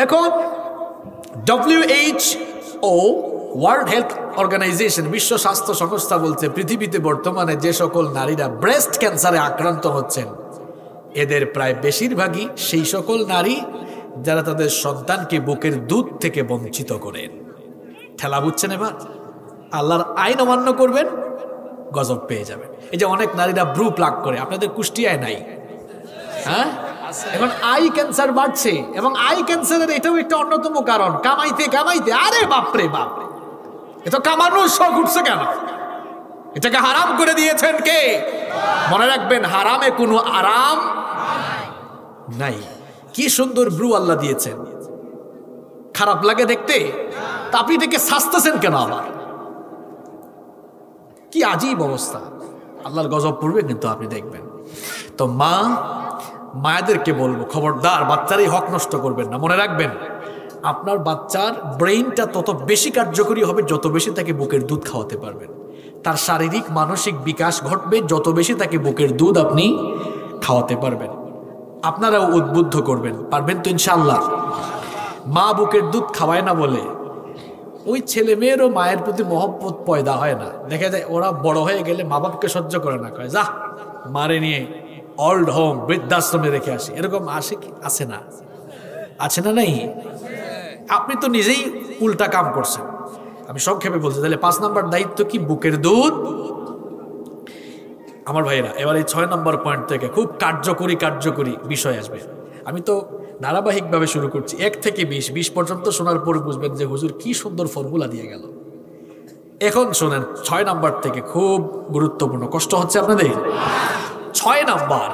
এখন WHO ওয়ার্ল্ড হেলথ অর্গানাইজেশন, বিশ্ব স্বাস্থ্য সংস্থা বলছে পৃথিবীতে বর্তমানে যে সকল নারীরা ব্রেস্ট ক্যান্সারে আক্রান্ত হচ্ছেন এদের প্রায় বেশিরভাগই সেই সকল নারী যারা তাদের সন্তানকে বুকের দুধ থেকে বঞ্চিত করেন। ঠেলা বুঝছেন? এবার আল্লাহর আইন অমান্য করবেন, গজব পেয়ে যাবেন। এই যে অনেক নারীরা ব্রু প্লাগ করে, আপনাদের কুষ্টিয়ায় নাই? হ্যাঁ, এখন আই ক্যান্সার বাড়ছে, এবং আই ক্যান্সারের এটাও একটা অন্যতম কারণ। কামাইতে কামাইতে, আরে বাপরে বাপরে, এত কামানোর শখ উঠছে কেন? এটাকে হারাম করে দিয়েছেন কে? মনে রাখবেন, হারামে কোনো আরাম নাই। কি সুন্দর ব্রু আল্লাহ দিয়েছেন, খারাপ লাগে দেখতে? তা আপনি এটাকে সাজতেছেন কেন? আবার কি আজীব অবস্থা, আল্লাহর গজব পড়বে কিন্তু আপনি দেখবেন। তো মায়েদেরকে বলবো, খবরদার বাচ্চারই হক নষ্ট করবেন না। মনে রাখবেন, আপনার বাচ্চার ব্রেইনটা তত বেশি কার্যকরী হবে যত বেশি তাকে বুকের দুধ খাওয়াতে পারবেন। তার শারীরিক মানসিক বিকাশ ঘটবে যত বেশি তাকে বুকের দুধ আপনি খাওয়াতে পারবেন। আপনারাও উদ্বুদ্ধ করবেন, পারবেন তো ইনশাআল্লাহ? মা বুকের দুধ খাওয়ায় না বলে ওই ছেলে মেয়েরও মায়ের প্রতি মহব্বত পয়দা হয় না। দেখা যায় ওরা বড় হয়ে গেলে মা বাপকে সহ্য করে না, কয় যা মারে নিয়ে ওল্ড হোম, বৃদ্ধাশ্রমে রেখে আসি। এরকম আসে কি? আছে না? আছে না? নাই? আপনি তো নিজেই উল্টা কাম করছেন। আমি সংক্ষেপে বলছি, তাহলে 5 নম্বর দায়িত্ব কি? বুকের দুধ। আমার ভাইয়েরা, এবার এই 6 নম্বর পয়েন্ট থেকে খুব কার্যকরী বিষয় আসবে। আমি তো ধারাবাহিকভাবে শুরু করছি, 1 থেকে 20 পর্যন্ত শোনার পরে বুঝবেন যে হুজুর কি সুন্দর ফর্মুলা দিয়ে গেল। এখন শোনেন 6 নাম্বার থেকে, খুব গুরুত্বপূর্ণ। কষ্ট হচ্ছে আপনাদের? 6 নাম্বার,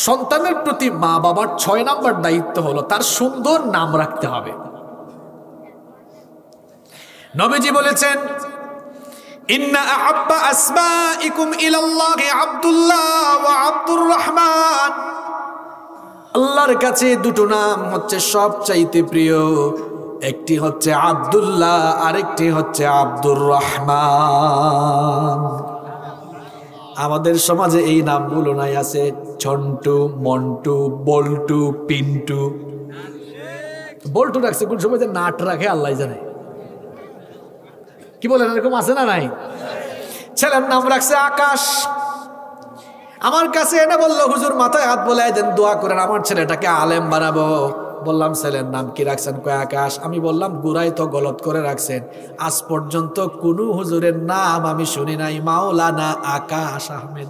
সন্তানের প্রতি মা বাবার 6 নাম্বার দায়িত্ব হলো তার সুন্দর নাম রাখতে হবে। নবীজি বলেছেন, ইন্না আহাব্বা আসমাইকুম ইলাল্লাহি আব্দুল্লাহ ওয়া আব্দুর রহমান। আল্লাহর কাছে দুটো নাম হচ্ছে সবচাইতে প্রিয়, একটি হচ্ছে আব্দুল্লাহ, আরেকটি হচ্ছে আব্দুর রহমান। আমাদের সমাজে এই নামগুলো নাই, আছে ছন্টু, মন্টু, বল্টু, পিন্টু। বল্টু রাখছে কোন সময় যে নাট রাখে আল্লাহ জানে। কি বলেন, এরকম আছে না নাই? ছেলের নাম রাখছে আকাশ। আমার কাছে এটা বললো, হুজুর মাথায় হাত বলে দেন, দোয়া করেন আমার ছেলেটাকে আলেম বানাবো। বললাম ছেলের নাম কি রাখছেন? কয় আকাশ। আমি বললাম গুড়াই তো গলত করে রাখছেন, আজ পর্যন্ত কোন হুজুরের নাম আমি শুনি নাই মাওলানা আকাশ আহমেদ।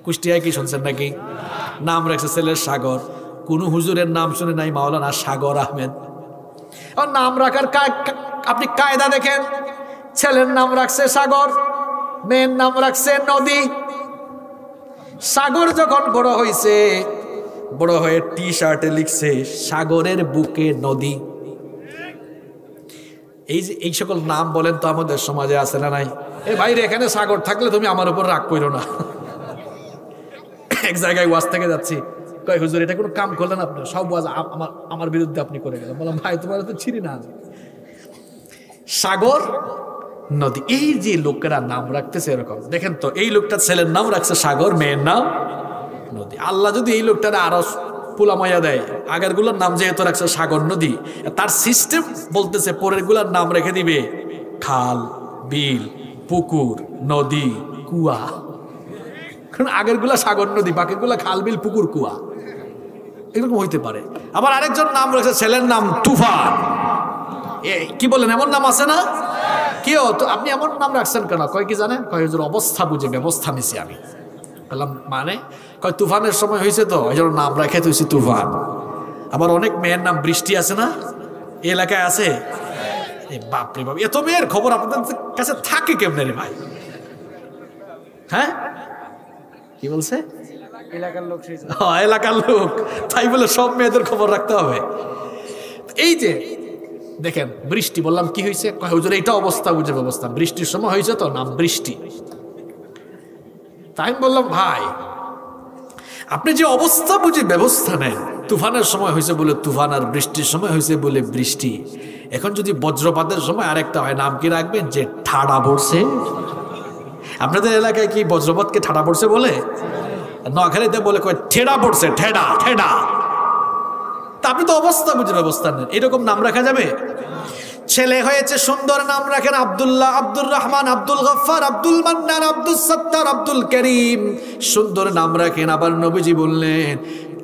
কুষ্টিয়ায় কি শুনছেন নাকি? নাম রাখছে ছেলের সাগর, কোন হুজুরের নাম শুনি নাই মাওলানা সাগর আহমেদ। আর নাম রাখার আপনি কায়দা দেখেন, ছেলের নাম রাখছে সাগর, মেয়ের নাম রাখছে নদী। সাগর যখন বড় হয়েছে, বড় হয়ে টি শার্টে লিখছে সাগরের বুকে নদী। এই সকল নাম বলেন তো আমাদের সমাজে আছে না নাই? এ ভাইরে, এখানে সাগর থাকলে তুমি আমার উপর রাগ করো না। এক জায়গায় ওয়াজ থেকে যাচ্ছি, কয় হুজুর এটা কোনো কাম করলেন আপনি, সব ওয়াজ আমার বিরুদ্ধে আপনি করে গেলেন। বললাম ভাই তোমার তো ছিঁড়ি না। সাগর, নদী, এই যে লোকেরা নাম রাখতেছে এরকম দেখেন তো, এই লোকটা ছেলের নাম রাখছে সাগর, মেয়ের নাম নদী। আল্লাহ যদি এই লোকটার আরো পুলামাইয়া দেয়, আগের গুলোর নাম যেহেতু রাখছে সাগর, নদী, তার সিস্টেম বলতেছে পরের গুলার নাম রেখে দিবে খাল, বিল, পুকুর, নদী, কুয়া। কারণ আগের গুলা সাগর, নদী, বাকির গুলা খাল, বিল, পুকুর, কুয়া, এরকম হইতে পারে। আবার আরেকজন নাম রয়েছে, ছেলের নাম তুফান, কি বলেন, এমন নাম আছে না? কেউ তো আপনি এমন নাম রাখছেন কেন? কয় কি জানেন? কয় হুজুর অবস্থা বুঝে ব্যবস্থা নিছি আমি। বললাম মানে? কয় তুফানের সময় হয়েছে তো এই জন্য নাম রাখে তুইছি তুফান। আবার অনেক মেয়ের নাম বৃষ্টি আছে না, এই এলাকায় আছে? বাপরে বাপ, এত মেয়ের খবর আপনাদের কাছে থাকে কেমনে রে ভাই? হ্যাঁ কি বলছে? এলাকার লোক, তাই বলে সব মেয়েদের খবর রাখতে হবে? এই যে দেখেন বৃষ্টি, বললাম কি হয়েছে? হুজুর এইটা অবস্থা বুঝে ব্যবস্থা, বৃষ্টির সময় হয়েছে তো নাম বৃষ্টি। তাই আমি বললাম ভাই আপনি যে অবস্থা বুঝে ব্যবস্থা নেন, তুফানের সময় হয়েছে বলে তুফান, আর বৃষ্টির সময় হয়েছে বলে বৃষ্টি, এখন যদি বজ্রপাতের সময় আরেকটা হয়, নাম কি রাখবেন? যে ঠাডা পড়ছে। আপনাদের এলাকায় কি বজ্রপাতকে ঠাডা পড়ছে বলে? নোয়াখালীতে বলে কয় ঠেডা পড়ছে, ঠেডা ঠেডা। তা আপনি তো অবস্থা বুঝে ব্যবস্থা নেন, এরকম নাম রাখা যাবে? ছেলে হয়েছে সুন্দর, নাম রাখেন আব্দুল্লাহ, আব্দুর রহমান, আব্দুল গফফার, আব্দুল মান্নান, আব্দুল সত্তার, আব্দুল করিম, সুন্দর নাম রাখেন। আবার নবীজি বললেন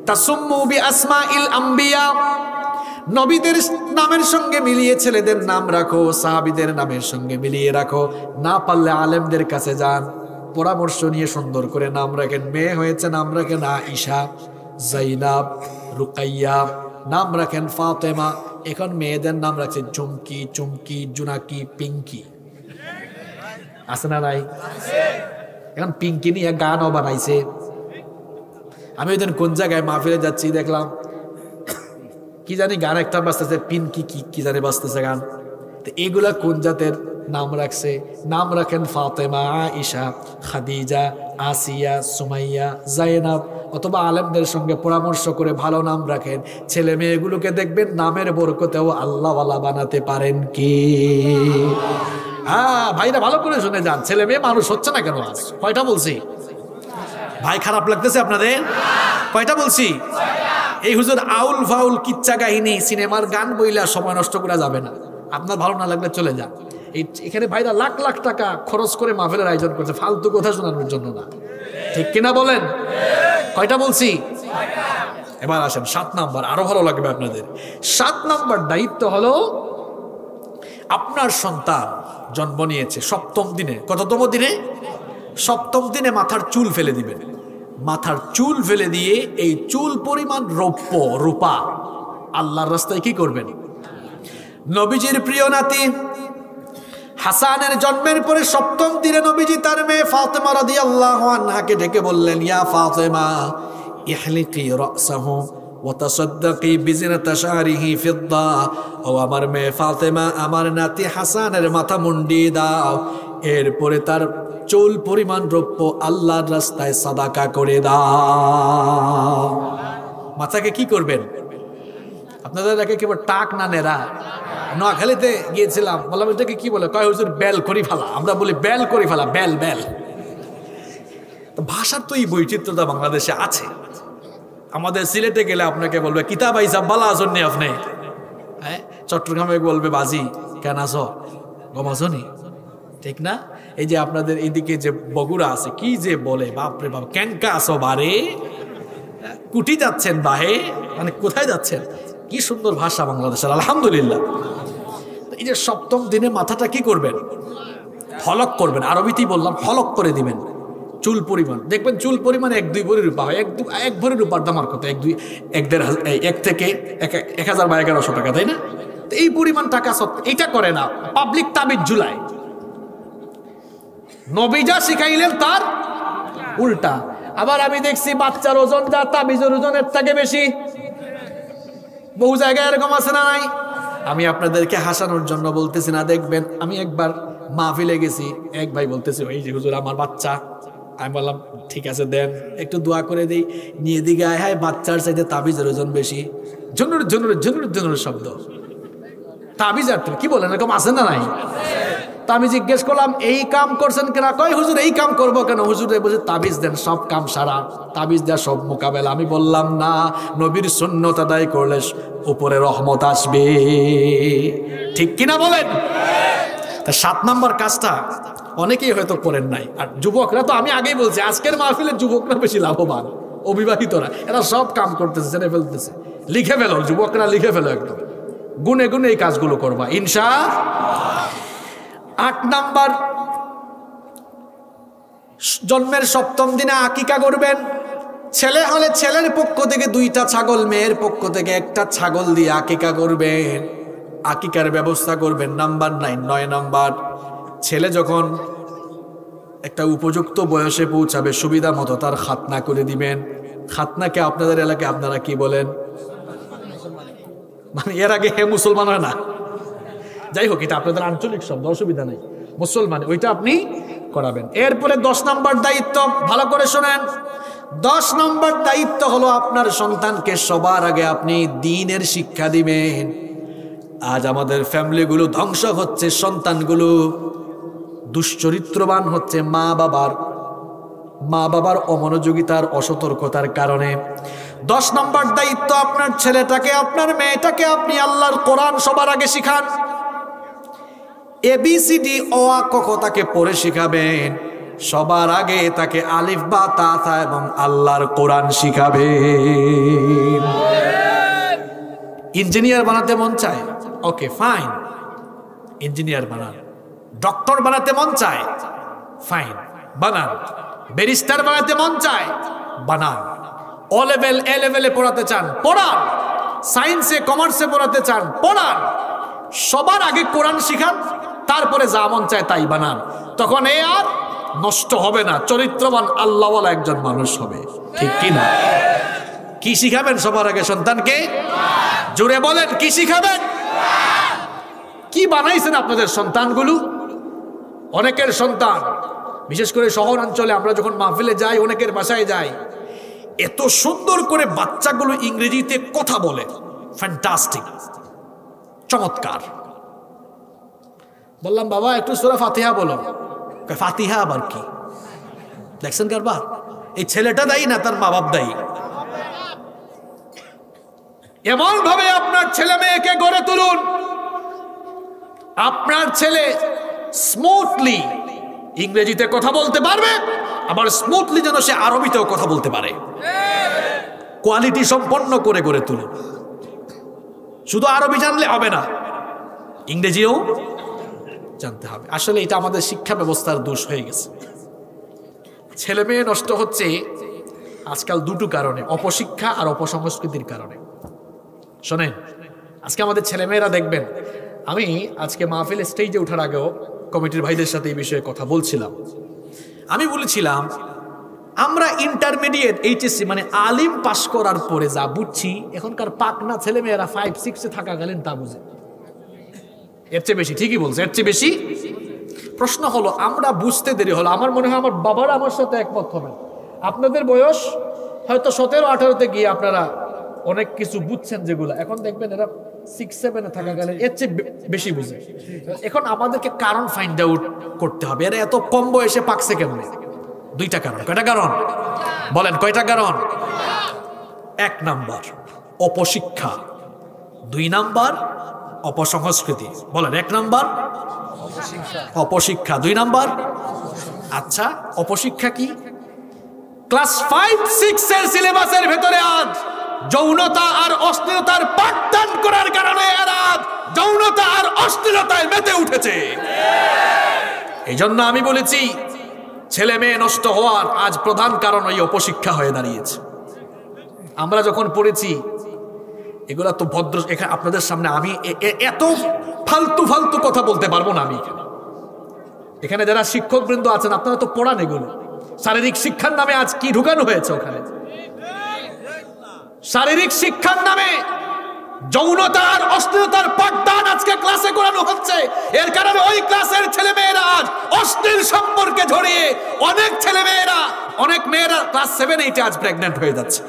তাসুম্মু বিআসমাইল আম্বিয়া, নবীদের নামের সঙ্গে মিলিয়ে ছেলেদের নাম রাখো, সাহাবীদের নামের সঙ্গে মিলিয়ে রাখো। না পারলে আলেমদের কাছে যান, পরামর্শ নিয়ে সুন্দর করে নাম রাখেন। মেয়ে হয়েছে নাম রাখেন আয়েশা, জাইনাব, রুকাইয়া, নাম রাখেন ফাতেমা। এখন মেয়েদের নাম রাখছে চুমকি, চুমকি, জুনাকি, পিঙ্কি। আছে না নাই? এখন পিঙ্কি নিয়ে গানও বানাইছে। আমি ওই দিন কোন জায়গায় মাহফিলে যাচ্ছি, দেখলাম কি জানি গান একটা বাজতেছে, পিঙ্কি কি জানি বাজতেছে গান। তো এগুলা কোন জাতের নাম রাখছে? নাম রাখেন ফাতেমা, আয়েশা, খাদিজা, আসিয়া, সুমাইয়া, জাইনাব। অথবা আলেমদের সঙ্গে পরামর্শ করে ভালো নাম রাখেন। ছেলে মেয়েগুলোকে দেখবেন নামের বরকতেও আল্লাহওয়ালা বানাতে পারেন কি? হ্যাঁ ভাইরা ভালো করে শুনে যান, ছেলে মেয়ে মানুষ হচ্ছে না কেন আজ? কয়টা বলছি ভাই? খারাপ লাগতেছে আপনাদের? কয়টা বলছি? এই হুজুর আউল ফাউল কিচ্ছা কাহিনী সিনেমার গান বইলা সময় নষ্ট করা যাবে না। আপনার ভালো না লাগলে চলে যান। এখানে ভাইরা লাখ লাখ টাকা খরচ করে মাহফিলের আয়োজন করছে, ফালতু কথা শোনানোর জন্য না। ঠিক কিনা বলেন? কয়টা বলছি? এবার আসেন 7 নাম্বার, আরো ভালো লাগবে আপনাদের। 7 নাম্বার দায়িত্ব হলো আপনার সন্তান জন্ম নিয়েছে 7ম দিনে। কততম দিনে? 7ম দিনে মাথার চুল ফেলে দিবেন। মাথার চুল ফেলে দিয়ে এই চুল পরিমাণ রৌপ্য রূপা আল্লাহর রাস্তায় কি করবেন? নবীজির প্রিয় নাতি হাসানের জন্মের পরে 7ম দিনে নবীজি তার মেয়ে ফাতেমা রাদিয়াল্লাহু আনহাকে ডেকে বললেন, ইয়া ফাতেমা ইহলিকি রাসাহু ওয়া তাসাদ্দাকি বিজিনাতি শারিহি ফিদ্দা। ও আমার মেয়ে ফাতেমা, আমার নাতি হাসানের মাথা মুন্ডিয়ে দাও, এরপরে তার চুল পরিমাণ রৌপ্য আল্লাহর রাস্তায় সাদাকা করে দাও। মাথাকে কি করবেন? আপনাদের এলাকায় কেবল টাক না নেরা। নোয়াখালীতে গিয়েছিলাম, বললাম এটাকে কি বলে? কয় হুজুর বেল করি ফেলা। আমরা বলি বেল করি ফেলা, বেল বেল। ভাষার তো এই বৈচিত্র্যতা বাংলাদেশে আছে। আমাদের সিলেটে গেলে আপনাকে বলবে কিতাব আইসা বালা আসননি আপনি, হ্যাঁ। চট্টগ্রামে বলবে বাজি কেন আসো, গমাসনি, ঠিক না? এই যে আপনাদের এদিকে যে বগুড়া আছে, কি যে বলে বাপরে বাপ, ক্যানকা আসো বারে, কুটি যাচ্ছেন বাহে, মানে কোথায় যাচ্ছেন? কি সুন্দর ভাষা বাংলাদেশের, আলহামদুলিল্লাহ। এই যে 7ম দিনে মাথাটা কি করবেন? হলক করবেন। আরবিতেই বললাম, হলক করে দিবেন চুল পরিমাণ। দেখবেন চুল পরিমাণ 1-2 ভরি রূপা হয়। 1 ভরি রূপার দাম আর কত? 1 থেকে 1000 বা 1100 টাকা, তাই না? তো এই পরিমাণ টাকা এটা করে না, পাবলিক তাবিজ ঝুলায়। নবী যা শিখাইলেন তার উল্টা। আবার আমি দেখছি বাচ্চার ওজন যা তাবিজের ওজনের থেকে বেশি। বহু জায়গায় এরকম আছে না নাই? আমি আপনাদেরকে হাসানোর জন্য বলতেছি না। দেখবেন আমি একবার মাহফিলে গেছি, এক ভাই বলতেছে এই যে হুজুর আমার বাচ্চা। আমি বললাম ঠিক আছে দেন, একটু দোয়া করে দিই। নিয়ে দিকে আয়, হায় বাচ্চার চাইতে তাবিজের ওজন বেশি। ঝুনুর ঝুনুর ঝুনুর ঝুনুর শব্দ। তাবিজ আর কি বলেন, এরকম আছে না নাই? তা আমি জিজ্ঞেস করলাম এই কাম করছেন কেনা? কয় হুজুর এই কাম করবো কেন? হুজুর বুঝে তাবিজ দেন, সব কাম সারা, তাবিজ দেওয়া সব মোকাবেলা। আমি বললাম না, নবীর সুন্নত আদায় করলে উপরে রহমত আসবে, ঠিক কিনা বলেন? তা 7 নাম্বার কাজটা অনেকেই হয়তো করেন নাই। আর যুবকরা তো আমি আগেই বলছি, আজকের মাহফিলের যুবকরা বেশি লাভবান। অবিবাহিতরা এরা সব কাম করতেছে, ছেড়ে ফেলতেছে। লিখে ফেলো যুবকরা, লিখে ফেলো একদম। গুনে গুনে এই কাজগুলো করবা ইনশাআল্লাহ। 8 নাম্বার, জন্মের 7ম দিনে আকিকা করবেন। ছেলে হলে ছেলের পক্ষ থেকে 2টা ছাগল, মেয়ের পক্ষ থেকে 1টা ছাগল দিয়ে আকিকা করবেন। আকিকার ব্যবস্থা করবেন। নাম্বার 9 নাম্বার, ছেলে যখন একটা উপযুক্ত বয়সে পৌঁছাবে সুবিধা মতো তার খাতনা করে দিবেন। খাতনাকে আপনাদের এলাকায় আপনারা কি বলেন? মানে এর আগে হে মুসলমান হয় না, যাই হোক এটা আপনাদের আঞ্চলিক শব্দ, অসুবিধা নেই। মুসলমান ওইটা আপনি করাবেন। এরপরে 10 নম্বর দায়িত্ব, ভালো করে শোনেন। 10 নম্বর দায়িত্ব হলো আপনার সন্তানকে সবার আগে আপনি দ্বীনের শিক্ষা দিবেন। আজ আমাদের ফ্যামিলিগুলো ধ্বংস হচ্ছে, সন্তানগুলো দুশ্চরিত্রবান হচ্ছে মা বাবার অমনোযোগিতার, অসতর্কতার কারণে। 10 নম্বর দায়িত্ব, আপনার ছেলেটাকে, আপনার মেয়েটাকে আপনি আল্লাহর কোরআন সবার আগে শিখান। ABCD অ আ ক খ তাকে পড়ে শিখাবেন। সবার আগে তাকে আলিফ বা তা থা এবং আল্লাহর কোরআন শিখাবেন। ইঞ্জিনিয়ার বানাতে মন চায়, ওকে ফাইন, ইঞ্জিনিয়ার বানান। ডক্টর বানাতে মন চায়, ফাইন, বানান। ব্যারিস্টার বানাতে মন চায়, বানান। ও লেভেল এ লেভেলে পড়াতে চান, পড়ান। সায়েন্সে কমার্সে পড়াতে চান, পড়ান। সবার আগে কোরআন শিখান, তারপরে যা মন চায় তাই বানান। তখন এ আর নষ্ট হবে না, চরিত্রবান আল্লাহওয়ালা একজন মানুষ হবে, ঠিক কি না? কি শিখাবেন সবার আগে সন্তানকে? জোরে বলেন, কি শিখাবেন? কি বানাইছেন আপনাদের সন্তানগুলো? অনেকের সন্তান, বিশেষ করে শহর অঞ্চলে আমরা যখন মাহফিলে যাই, অনেকের বাসায় যাই, এত সুন্দর করে বাচ্চাগুলো ইংরেজিতে কথা বলে, ফ্যান্টাস্টিক, চমৎকার। বললাম বাবা একটু সূরা ফাতিহা বলো। ফাতিহা আবার কি? দেখছেন কারবার? এই ছেলেটা দায়ী না তার মা বাপ দায়ী? এমন ভাবে আপনার ছেলে মেয়েকে গড়ে তুলুন, আপনার ছেলে স্মুথলি ইংরেজিতে কথা বলতে পারবে, আবার স্মুথলি যেন সে আরবিতেও কথা বলতে পারে। কোয়ালিটি সম্পন্ন করে গড়ে তুলুন। শুধু আরবি জানলে হবে না, ইংরেজিও জানতে হবে। আসলে এটা আমাদের শিক্ষা ব্যবস্থার দোষ হয়ে গেছে। ছেলে মেয়ে নষ্ট হচ্ছে আজকাল দুটো কারণে, অপশিক্ষা আর অপসংস্কৃতির কারণে। শোনেন, আজকে আমাদের ছেলেমেয়েরা দেখবেন, আমি আজকে মাহফিল স্টেজে ওঠার আগেও কমিটির ভাইদের সাথে এই বিষয়ে কথা বলছিলাম। আমি বলেছিলাম আমরা ইন্টারমিডিয়েট এইচএসসি মানে আলিম পাশ করার পরে যা বুঝছি, এখনকার পাকনা ছেলেমেয়েরা 5-6 থাকাকালীন তা বুঝে। এর চেয়ে বেশি, ঠিকই বলছে, এর চেয়ে বেশি। প্রশ্ন হলো আমরা বুঝতে দেরি হলো। আমার মনে হয় আমার বাবারা আমার সাথে একমত হবেন। আপনাদের বয়স হয়তো 17-18-তে গিয়ে আপনারা অনেক কিছু বুঝছেন, যেগুলো এখন দেখবেন এরা 6-7-এ থাকাকালীন এর চেয়ে বেশি বুঝে। এখন আমাদেরকে কারণ ফাইন্ড আউট করতে হবে, এরা এত কম বয়সে পাকছে কেমনে? 2টা কারণ। কয়টা কারণ বলেন? কয়টা কারণ? 1 নাম্বার অপশিক্ষা, 2 নাম্বার অপসংস্কৃতি। বলেন, 1 নাম্বার অপশিক্ষা, 2 নাম্বার। আচ্ছা, অপশিক্ষা কি? ক্লাস 5-6 এর সিলেবাসের ভেতরে আজ যৌনতা আর অশ্লীলতার পাঠদান করার কারণে এরা যৌনতা আর অশ্লীলতায় মেতে উঠেছে। এই জন্য আমি বলেছি ছেলে মেয়ে নষ্ট হওয়ার আজ প্রধান কারণ ওই অপশিক্ষা হয়ে দাঁড়িয়েছে। আমরা যখন পড়েছি এগুলা তো ভদ্র, এখানে আপনাদের সামনে আমি এত ফালতু ফালতু কথা বলতে পারবো না। আমি এখানে যারা শিক্ষক বৃন্দ আছেন আপনারা তো পড়ান এগুলো। শারীরিক শিক্ষার নামে আজ কি ঢুকানো হয়েছে ওখানে? শারীরিক শিক্ষার নামে যৌনতা আর অশ্লীলতার পাঠদান আজকে ক্লাসে করানো হচ্ছে। এর কারণে ওই ক্লাসের ছেলে মেয়েরা আজ অশ্লীল সম্পর্কে জড়িয়ে অনেক ছেলে মেয়েরা, অনেক মেয়েরা ক্লাস 7-8 আজ প্রেগন্যান্ট হয়ে যাচ্ছে।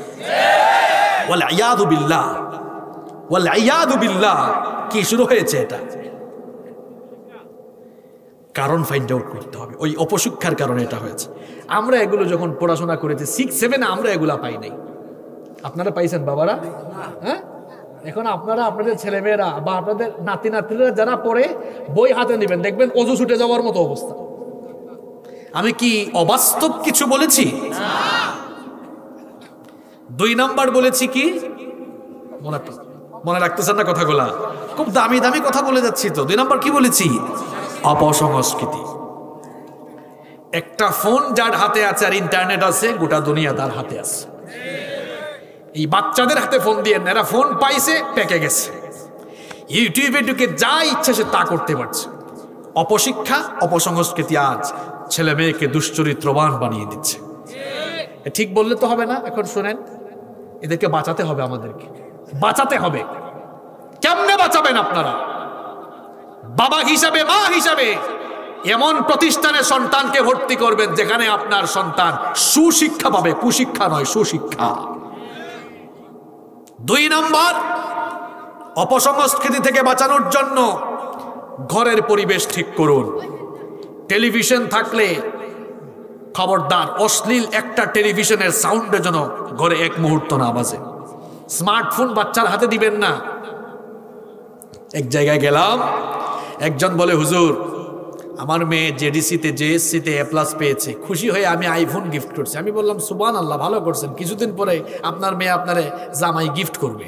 ওয়াল ইয়াদু বিল্লাহ, ওয়াল ইয়াদু বিল্লাহ। কি শুরু হয়েছে এটা? কারণ ফাইন্ড আউট করতে হবে। ওই অপশিক্ষার কারণে এটা হয়েছে। আমরা এগুলো যখন পড়াশোনা করেছি 6-7 আমরা এগুলা পাই নাই। আপনারা পাইছেন বাবারা? হ্যাঁ, এখন আপনারা আপনাদের ছেলেমেয়েরা বা আপনাদের নাতি নাতিরা যারা পড়ে বই হাতে নেবেন, দেখবেন অজু ছুটে যাওয়ার মতো অবস্থা। আমি কি অবাস্তব কিছু বলেছি? 2 নাম্বার বলেছি কি? মনে রাখতেছেন না কথাগুলা? খুব দামি দামি কথা বলে যাচ্ছি তো। 2 নম্বর কি বলেছি? অপসংস্কৃতি। একটা ফোন যার হাতে আছে আর ইন্টারনেট আছে, গোটা দুনিয়া তার হাতে আছে। এই বাচ্চাদের হাতে ফোন দিয়ে এরা ফোন পাইছে, পেকে গেছে, ইউটিউবে ঢুকে যা ইচ্ছা সে তা করতে পারছে। অপশিক্ষা, অপসংস্কৃতি আজ ছেলে মেয়েকে দুশ্চরিত্রবান বানিয়ে দিচ্ছে। ঠিক বললে তো হবে না। এখন শুনেন, এদেরকে বাঁচাতে হবে, আমাদেরকে বাঁচাতে হবে। কেমনে বাঁচাবেন আপনারা? বাবা হিসাবে, মা হিসাবে এমন প্রতিষ্ঠানে সন্তানকে ভর্তি করবেন যেখানে আপনার সন্তান সুশিক্ষা পাবে, কুশিক্ষা নয়, সুশিক্ষা। 2 নম্বর, অপসংস্কৃতি থেকে বাঁচানোর জন্য ঘরের পরিবেশ ঠিক করুন। টেলিভিশন থাকলে খবরদার অশ্লীল একটা টেলিভিশনের সাউন্ডের জন্য ঘরে এক মুহূর্ত না বাজে। স্মার্টফোন বাচ্চার হাতে দিবেন না। এক জায়গায় গেলাম, একজন বলে, হুজুর আমার মেয়ে জেডিসিতে জেএসসিতে A+ পেয়েছে, খুশি হয়ে আমি আইফোন গিফট করছি। আমি বললাম সুবহানাল্লাহ, ভালো করছেন, কিছুদিন পরে আপনার মেয়ে আপনারে জামাই গিফট করবে।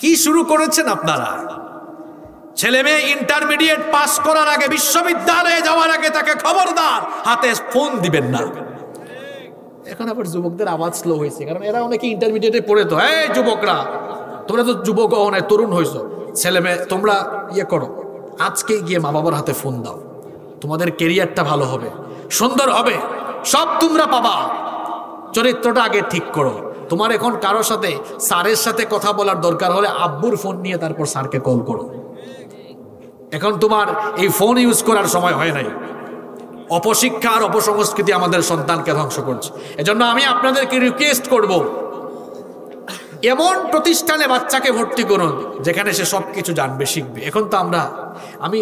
কি শুরু করেছেন আপনারা? ছেলে মেয়ে ইন্টারমিডিয়েট পাস করার আগে, বিশ্ববিদ্যালয়ে যাওয়ার আগে তাকে খবরদার হাতে ফোন দিবেন না। এখন আবার যুবকদের আওয়াজ স্লো হয়েছে, কারণ এরা অনেকে ইন্টারমিডিয়েটে পড়ে তো। এই যুবকরা, তোমরা তো যুবক নয়, তরুণ হয়েছো, ছেলে মেয়ে তোমরা ইয়ে করো, আজকে গিয়ে মা বাবার হাতে ফোন দাও, তোমাদের কেরিয়ারটা ভালো হবে, সুন্দর হবে, সব তোমরা পাবা। চরিত্রটা আগে ঠিক করো। তোমার এখন কারোর সাথে, স্যারের সাথে কথা বলার দরকার হলে আব্বুর ফোন নিয়ে তারপর স্যারকে কল করো। এখন তোমার এই ফোন ইউজ করার সময় হয় নাই। অপশিক্ষা আর অপসংস্কৃতি আমাদের সন্তানকে ধ্বংস করছে। এজন্য আমি আপনাদেরকে রিকোয়েস্ট করব, এমন প্রতিষ্ঠানে বাচ্চাকে ভর্তি করুন যেখানে সে সবকিছু জানবে, শিখবে। এখন তো আমি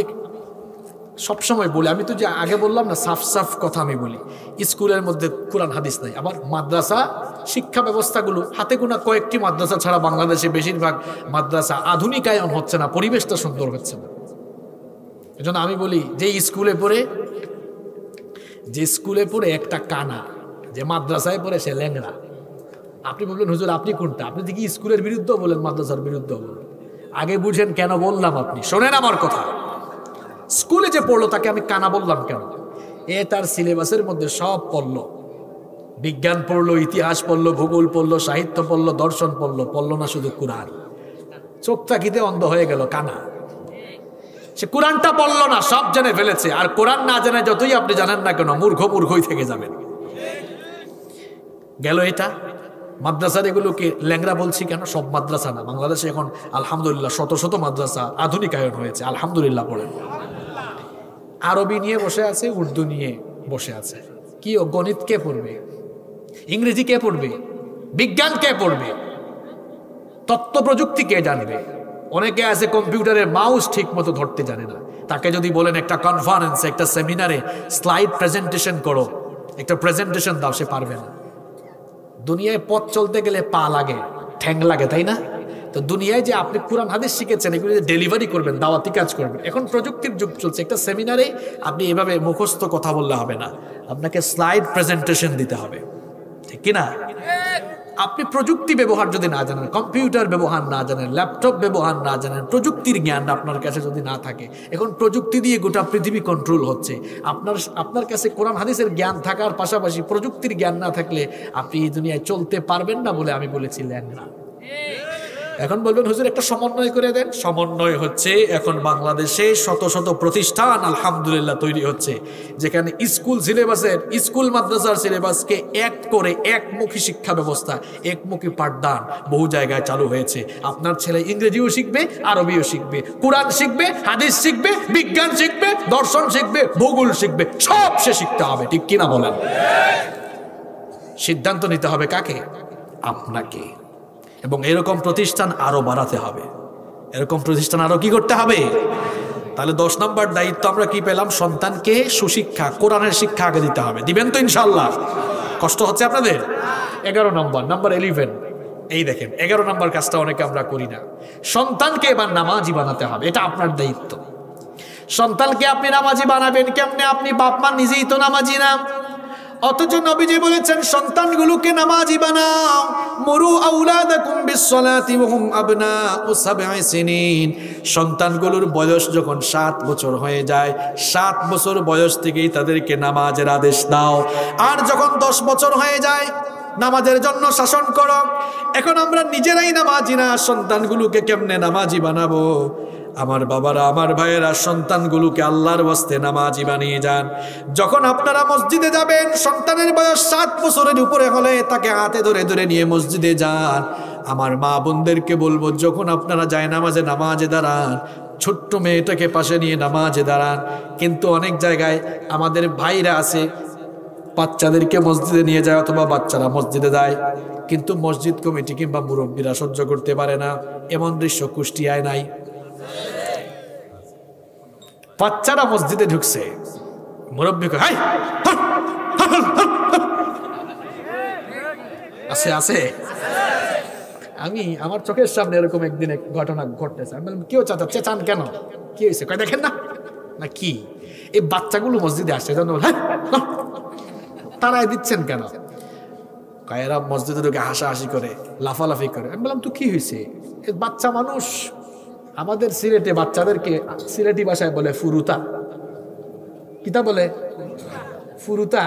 সবসময় বলি, আমি তো যে আগে বললাম না, সাফ সাফ কথা আমি বলি, স্কুলের মধ্যে কোরআন হাদিস নাই। আবার মাদ্রাসা শিক্ষা ব্যবস্থাগুলো হাতে গোনা কয়েকটি মাদ্রাসা ছাড়া বাংলাদেশে বেশিরভাগ মাদ্রাসা আধুনিকায়ন হচ্ছে না, পরিবেশটা সুন্দর হচ্ছে না। এজন্য আমি বলি, যে স্কুলে পড়ে একটা কানা, যে মাদ্রাসায় পড়ে সে ল্যাংড়া। আপনি বলবেন হুজুর আপনি কোনটা? আপনি দেখি স্কুলের বিরুদ্ধেও বলেন, মাদ্রাসার বিরুদ্ধেও বলেন। আগে বুঝেন কেন বললাম। আপনি শোনেন আমার কথা। স্কুলে যে পড়লো তাকে আমি কানা বললাম কেন? তার সিলেবাসের মধ্যে সব পড়লো, বিজ্ঞান পড়লো, ইতিহাস পড়লো, ভূগোল পড়লো, সাহিত্য পড়লো, দর্শন পড়লো না শুধু কোরআন। চোখ তাকিতে অন্ধ হয়ে গেল, কানা। সে কোরআনটা পড়লো না, সব জেনে ফেলেছে। আর কোরআন না জেনে যতই আপনি জানেন না কেন, মূর্খই থেকে যাবেন। গেল এটা। মাদ্রাসার এগুলোকে ল্যাংড়া বলছি কেন? সব মাদ্রাসা না, বাংলাদেশে এখন আলহামদুলিল্লাহ শত শত মাদ্রাসা আধুনিকায়ন হয়েছে, আলহামদুলিল্লাহ পড়েন। আরবি নিয়ে বসে আছে, উর্দু নিয়ে বসে আছে। কি গণিত কে পড়বে? ইংরেজি কে পড়বে? বিজ্ঞান কে পড়বে? তথ্য প্রযুক্তি কে জানবে? অনেকে আছে কম্পিউটারের মাউস ঠিক মতো ধরতে জানে না। তাকে যদি বলেন একটা কনফারেন্সে, একটা সেমিনারে স্লাইড প্রেজেন্টেশন করো, একটা প্রেজেন্টেশন দাও, সে পারবে না। দুনিয়ায় পথ চলতে গেলে পা লাগে, ঠ্যাং লাগে, তাই না? তো দুনিয়ায় যে আপনি কোরআন হাদিস শিখেছেন, এগুলো যে ডেলিভারি করবেন, দাওয়াতি কাজ করবেন, এখন প্রযুক্তির যুগ চলছে। একটা সেমিনারে আপনি এভাবে মুখস্থ কথা বললে হবে না, আপনাকে স্লাইড প্রেজেন্টেশন দিতে হবে, ঠিক কিনা? আপনি প্রযুক্তি ব্যবহার যদি না জানেন, কম্পিউটার ব্যবহার না জানেন, ল্যাপটপ ব্যবহার না জানেন, প্রযুক্তির জ্ঞান আপনার কাছে যদি না থাকে, এখন প্রযুক্তি দিয়ে গোটা পৃথিবী কন্ট্রোল হচ্ছে। আপনার কাছে কোরআন হাদিসের জ্ঞান থাকার পাশাপাশি প্রযুক্তির জ্ঞান না থাকলে আপনি এই দুনিয়ায় চলতে পারবেন না বলে আমি বলেছি ল্যাংড়া। এখন বলবেন হুজুর একটা সমন্বয় করে দেন। সমন্বয় হচ্ছে এখন বাংলাদেশে শত শত প্রতিষ্ঠান আলহামদুলিল্লাহ তৈরি হচ্ছে, যেখানে স্কুল মাদ্রাসার সিলেবাসকে এক করে একমুখী শিক্ষা ব্যবস্থা, একমুখী পাঠদান বহু জায়গায় চালু হয়েছে। আপনার ছেলে ইংরেজিও শিখবে, আরবিও শিখবে, কোরআন শিখবে, হাদিস শিখবে, বিজ্ঞান শিখবে, দর্শন শিখবে, ভূগোল শিখবে, সব সে শিখতে হবে, ঠিক কিনা বলেন? সিদ্ধান্ত নিতে হবে কাকে? আপনাকে। এবং এরকম প্রতিষ্ঠান আরো বাড়াতে হবে। এরকম প্রতিষ্ঠান আরো কি করতে হবে? তাহলে 10 নম্বর দায়িত্ব আমরা কি পেলাম? সন্তানকে সুশিক্ষা, কোরআনের শিক্ষা আগে দিতে হবে। দিবেন তো ইনশাআল্লাহ? কষ্ট হচ্ছে আপনাদের? 11 নাম্বার 11, এই দেখেন 11 নম্বর কাজটা অনেকে আমরা করি না। সন্তানকে এবার নামাজি বানাতে হবে, এটা আপনার দায়িত্ব। সন্তানকে আপনি নামাজি বানাবেন কেমনে? আপনি বাপ মা নিজেই তো নামাজি না, অথচ নবীজি বলেছেন সন্তানগুলোকে নামাজি বানাও। মুরু আওলাদাকুম বিসসালাতি ওয়া হুম আবনাউ সাব'i সিনিন। সন্তানগুলোর বয়স যখন 7 বছর হয়ে যায়, 7 বছর বয়স থেকেই তাদেরকে নামাজের আদেশ দাও। আর যখন 10 বছর হয়ে যায় নামাজের জন্য শাসন করো। এখন আমরা নিজেরাই নামাজি না, সন্তানগুলোকে কেমনে নামাজি বানাবো? আমার বাবারা, আমার ভাইয়েরা, সন্তানগুলোকে আল্লাহর ওয়াস্তে নামাজি বানিয়ে যান। যখন আপনারা মসজিদে যাবেন, সন্তানের বয়স 7 বছরের উপরে হলে তাকে হাতে ধরে ধরে নিয়ে মসজিদে যান। আমার মা বোনদেরকে বলবো, যখন আপনারা যায় নামাজে দাঁড়ান, ছোট্ট মেয়েটাকে পাশে নিয়ে নামাজে দাঁড়ান। কিন্তু অনেক জায়গায় আমাদের ভাইরা আছে, বাচ্চাদেরকে মসজিদে নিয়ে যায় অথবা বাচ্চারা মসজিদে যায়, কিন্তু মসজিদ কমিটি কিংবা মুরব্বীরা সহ্য করতে পারে না। এমন দৃশ্য কুষ্টিয়ায় নাই? বাচ্চারা মসজিদে ঢুকছে, মুরব্বী আছে আছে। আমি আমার চোখের সামনে এরকম একদিন এক ঘটনা ঘটতেছে। আমি বললাম, কেউ চাচা চেঁচান কেন, কি হয়েছে? কয় দেখেন না না কি এই বাচ্চাগুলো মসজিদে আসছে, তারাই দিচ্ছেন কেন? এরা মসজিদে ঢুকে হাসাহাসি করে, লাফালাফি করে। আমি বললাম, তো কি হয়েছে? বাচ্চা মানুষ। আমাদের সিলেটে বাচ্চাদেরকে সিলেটি ভাষায় বলে ফুরুতা। কিতা বলে? ফুরুতা।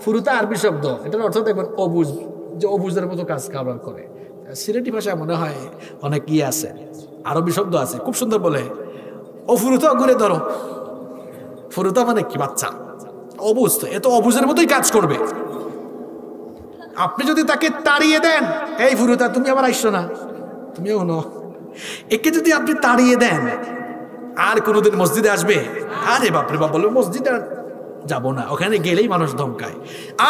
ফুরুতা আরবি শব্দ, এটার অর্থ দেখবেন অবুজ, যে অবুজের মতো কাজ কারবার করে। সিলেটি ভাষায় মনে হয় অনেক ইয়ে আছে, আরবি শব্দ আছে, খুব সুন্দর বলে, ও ফুরুতা ঘুরে ধরো। ফুরুতা মানে কি? বাচ্চা, অবুজ। তো এত অবুজের মতোই কাজ করবে। আপনি যদি তাকে তাড়িয়ে দেন, এই ফুরুতা তুমি আবার আইসো না, তুমিও ন, একে যদি আপনি তাড়িয়ে দেন, আর কোনোদিন মসজিদে আসবে? আরে বাপরে বাপ, বলবে মসজিদে যাবো না, ওখানে গেলেই মানুষ ধমকায়।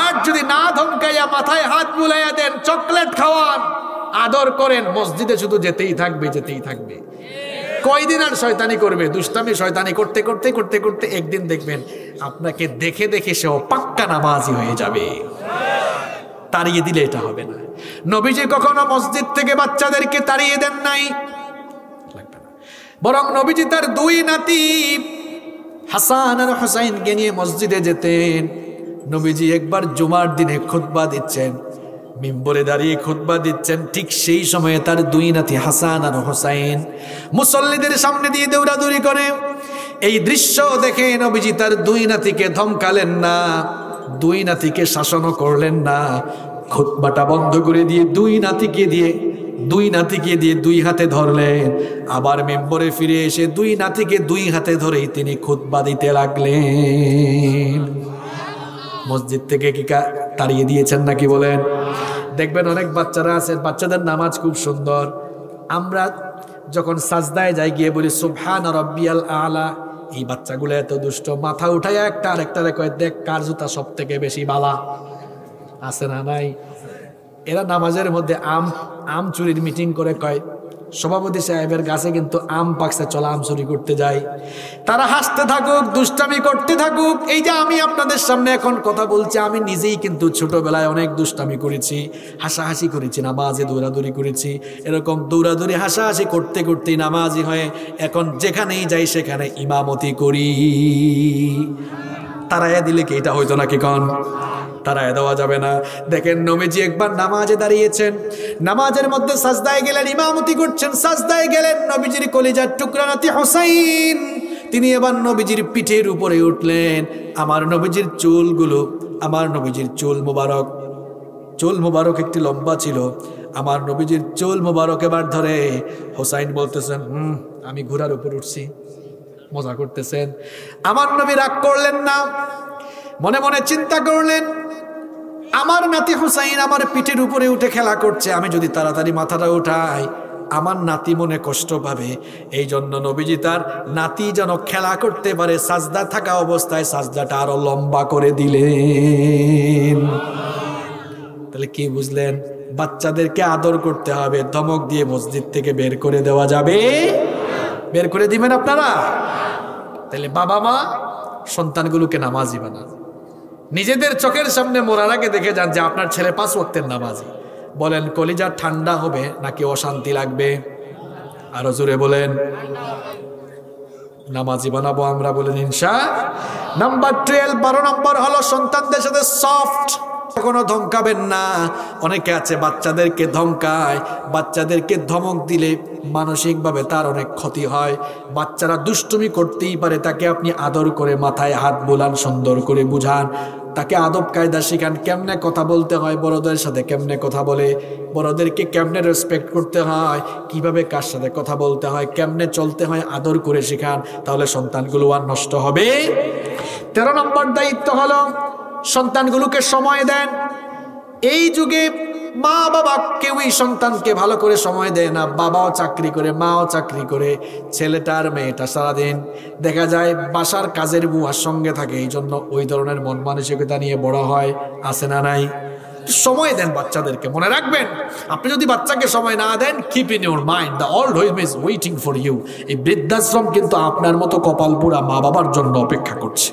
আর যদি না ধমকাইয়া মাথায় হাত বুলাইয়া দেন, চকলেট খাওয়ান, আদর করেন, মসজিদে শুধু যেতেই থাকবে, যেতেই থাকবে। কয়দিন আর শয়তানি করবে? দুষ্টামি শয়তানি করতে করতে করতে করতে একদিন দেখবেন আপনাকে দেখে দেখে সেও পাক্কা নামাজি হয়ে যাবে। তাড়িয়ে দিলে এটা হবে না। নবীজি কখনো মসজিদ থেকে বাচ্চাদেরকে তাড়িয়ে দেন নাই, বরং নবীজি তার 2 নাতি হাসান আর হুসাইনকে নিয়ে মসজিদে যেতেন। নবীজি একবার জুমার দিনে খুতবা দিচ্ছেন, মিম্বরে দাঁড়িয়ে খুতবা দিচ্ছেন, ঠিক সেই সময়ে তার 2 নাতি হাসান আর হুসাইন মুসল্লিদের সামনে দিয়ে দৌড়াদৌড়ি করে। এই দৃশ্য দেখে নবীজি তার 2 নাতিকে ধমকালেন না, 2 নাতিকে শাসনও করলেন না, খুতবাটা বন্ধ করে দিয়ে 2 নাতিকে দিয়ে 2 হাতে ধরলেন। আবার মেম্বরে ফিরে এসে 2 নাতিকে 2 হাতে ধরেই তিনি খুতবা দিতে লাগলেন। মসজিদ থেকে কি তাড়িয়ে দিয়েছেন নাকি বলেন? দেখবেন অনেক বাচ্চারা আছে, বাচ্চাদের নামাজ খুব সুন্দর। আমরা যখন সাজদায় যাই গিয়ে বলি সুবহান রাব্বিয়াল আলা, এই বাচ্চাগুলো এত দুষ্ট, মাথা উঠায় একটা আরেকটারে কয় দেখ কার জুতা সব থেকে বেশি বালা। আছে না নাই? এরা নামাজের মধ্যে আম চুরির মিটিং করে, কয় সভাপতি সাহেবের গাছে কিন্তু আম পাকছে, চলা আম চুরি করতে যাই। তারা হাসতে থাকুক, দুষ্টামি করতে থাকুক। এই যে আমি আপনাদের সামনে এখন কথা বলছি, আমি নিজেই কিন্তু ছোটবেলায় অনেক দুষ্টামি করেছি, হাসাহাসি করেছি, নামাজে দৌড়াদৌড়ি করেছি। এরকম দৌড়াদৌড়ি হাসাহাসি করতে করতেই নামাজি হয়ে এখন যেখানেই যাই সেখানে ইমামতি করি। তারাইয়া দিলে কি এটা হইতো নাকি? কন তারাইয়া দেওয়া যাবে না। দেখেন নবীজি একবার নামাজে দাঁড়িয়েছেন, নামাজের মধ্যে সাজদায় গেলেন, ইমামতি করছেন, সাজদায় গেলেন, নবীজির কলিজার টুকরা নাতি হুসাইন তিনি এবার নবীজির পিঠের উপরে উঠলেন। আমার নবীজির চুলগুলো, আমার নবীজির চুল মোবারক একটি লম্বা ছিল। আমার নবীজির চুল মোবারক এবার ধরে হুসাইন বলতেছেন, আমি ঘোড়ার উপর উঠছি। মজা করতেছেন। আমার নবী রাগ করলেন না, মনে মনে চিন্তা করলেন, আমার নাতি হুসাইন আমার পিঠের উপরে উঠে খেলা করছে, আমি যদি তাড়াতাড়ি মাথাটা উঠাই আমার নাতি মনে কষ্ট পাবে। এই জন্য নবীজি তার নাতি যেন খেলা করতে পারে সাজদা থাকা অবস্থায় সাজদাটা আরো লম্বা করে দিলেন। তাহলে কি বুঝলেন? বাচ্চাদেরকে আদর করতে হবে, ধমক দিয়ে মসজিদ থেকে বের করে দেওয়া যাবে? বের করে দিবেন আপনারা? তাহলে বাবা মা সন্তানগুলোকে নামাজি বানান। নিজেদের চোখের সামনে মরার আগে দেখে যান যে আপনার ছেলে 5 ওয়াক্তের নামাজি। বলেন কলিজা ঠান্ডা হবে নাকি অশান্তি লাগবে? আরো জোরে বলেন। নামাজি বানাবো আমরা, বলেন ইনশাআল্লাহ। নাম্বার 12, 12 নম্বর হলো সন্তানদের সাথে সফট, কখনো ধমকাবেন না। অনেকে আছে বাচ্চাদেরকে ধমকায়, বাচ্চাদেরকে ধমক দিলে মানসিকভাবে তার অনেক ক্ষতি হয়। বাচ্চারা দুষ্টুমি করতেই পারে, তাকে আপনি আদর করে মাথায় হাত বোলান, সুন্দর করে বুঝান, তাকে আদব কায়দা শিখান, কেমনে কথা বলতে হয়, বড়দের সাথে কেমনে কথা বলে, বড়দেরকে কেমনে রেসপেক্ট করতে হয়, কিভাবে কার সাথে কথা বলতে হয়, কেমনে চলতে হয়, আদর করে শিখান, তাহলে সন্তানগুলো আর নষ্ট হবে। 13 নম্বর দায়িত্ব হলো সন্তানগুলোকে সময় দেন। এই যুগে মা বাবা কেউই সন্তানকে ভালো করে সময় দেয় না। বাবাও চাকরি করে, মাও চাকরি করে, ছেলেটা আর মেয়েটা সারাদিন দেখা যায় বাসার কাজের বুয়ার সঙ্গে থাকে। এই জন্য ওই ধরনের মন মানসিকতা নিয়ে বড় হয়, আছে না নাই? সময় দেন বাচ্চাদেরকে। মনে রাখবেন, আপনি যদি বাচ্চাকে সময় না দেন, keep in your mind the old home is waiting for you. এই বৃদ্ধাশ্রম কিন্তু আপনার মতো কপাল পোড়া মা বাবার জন্য অপেক্ষা করছে।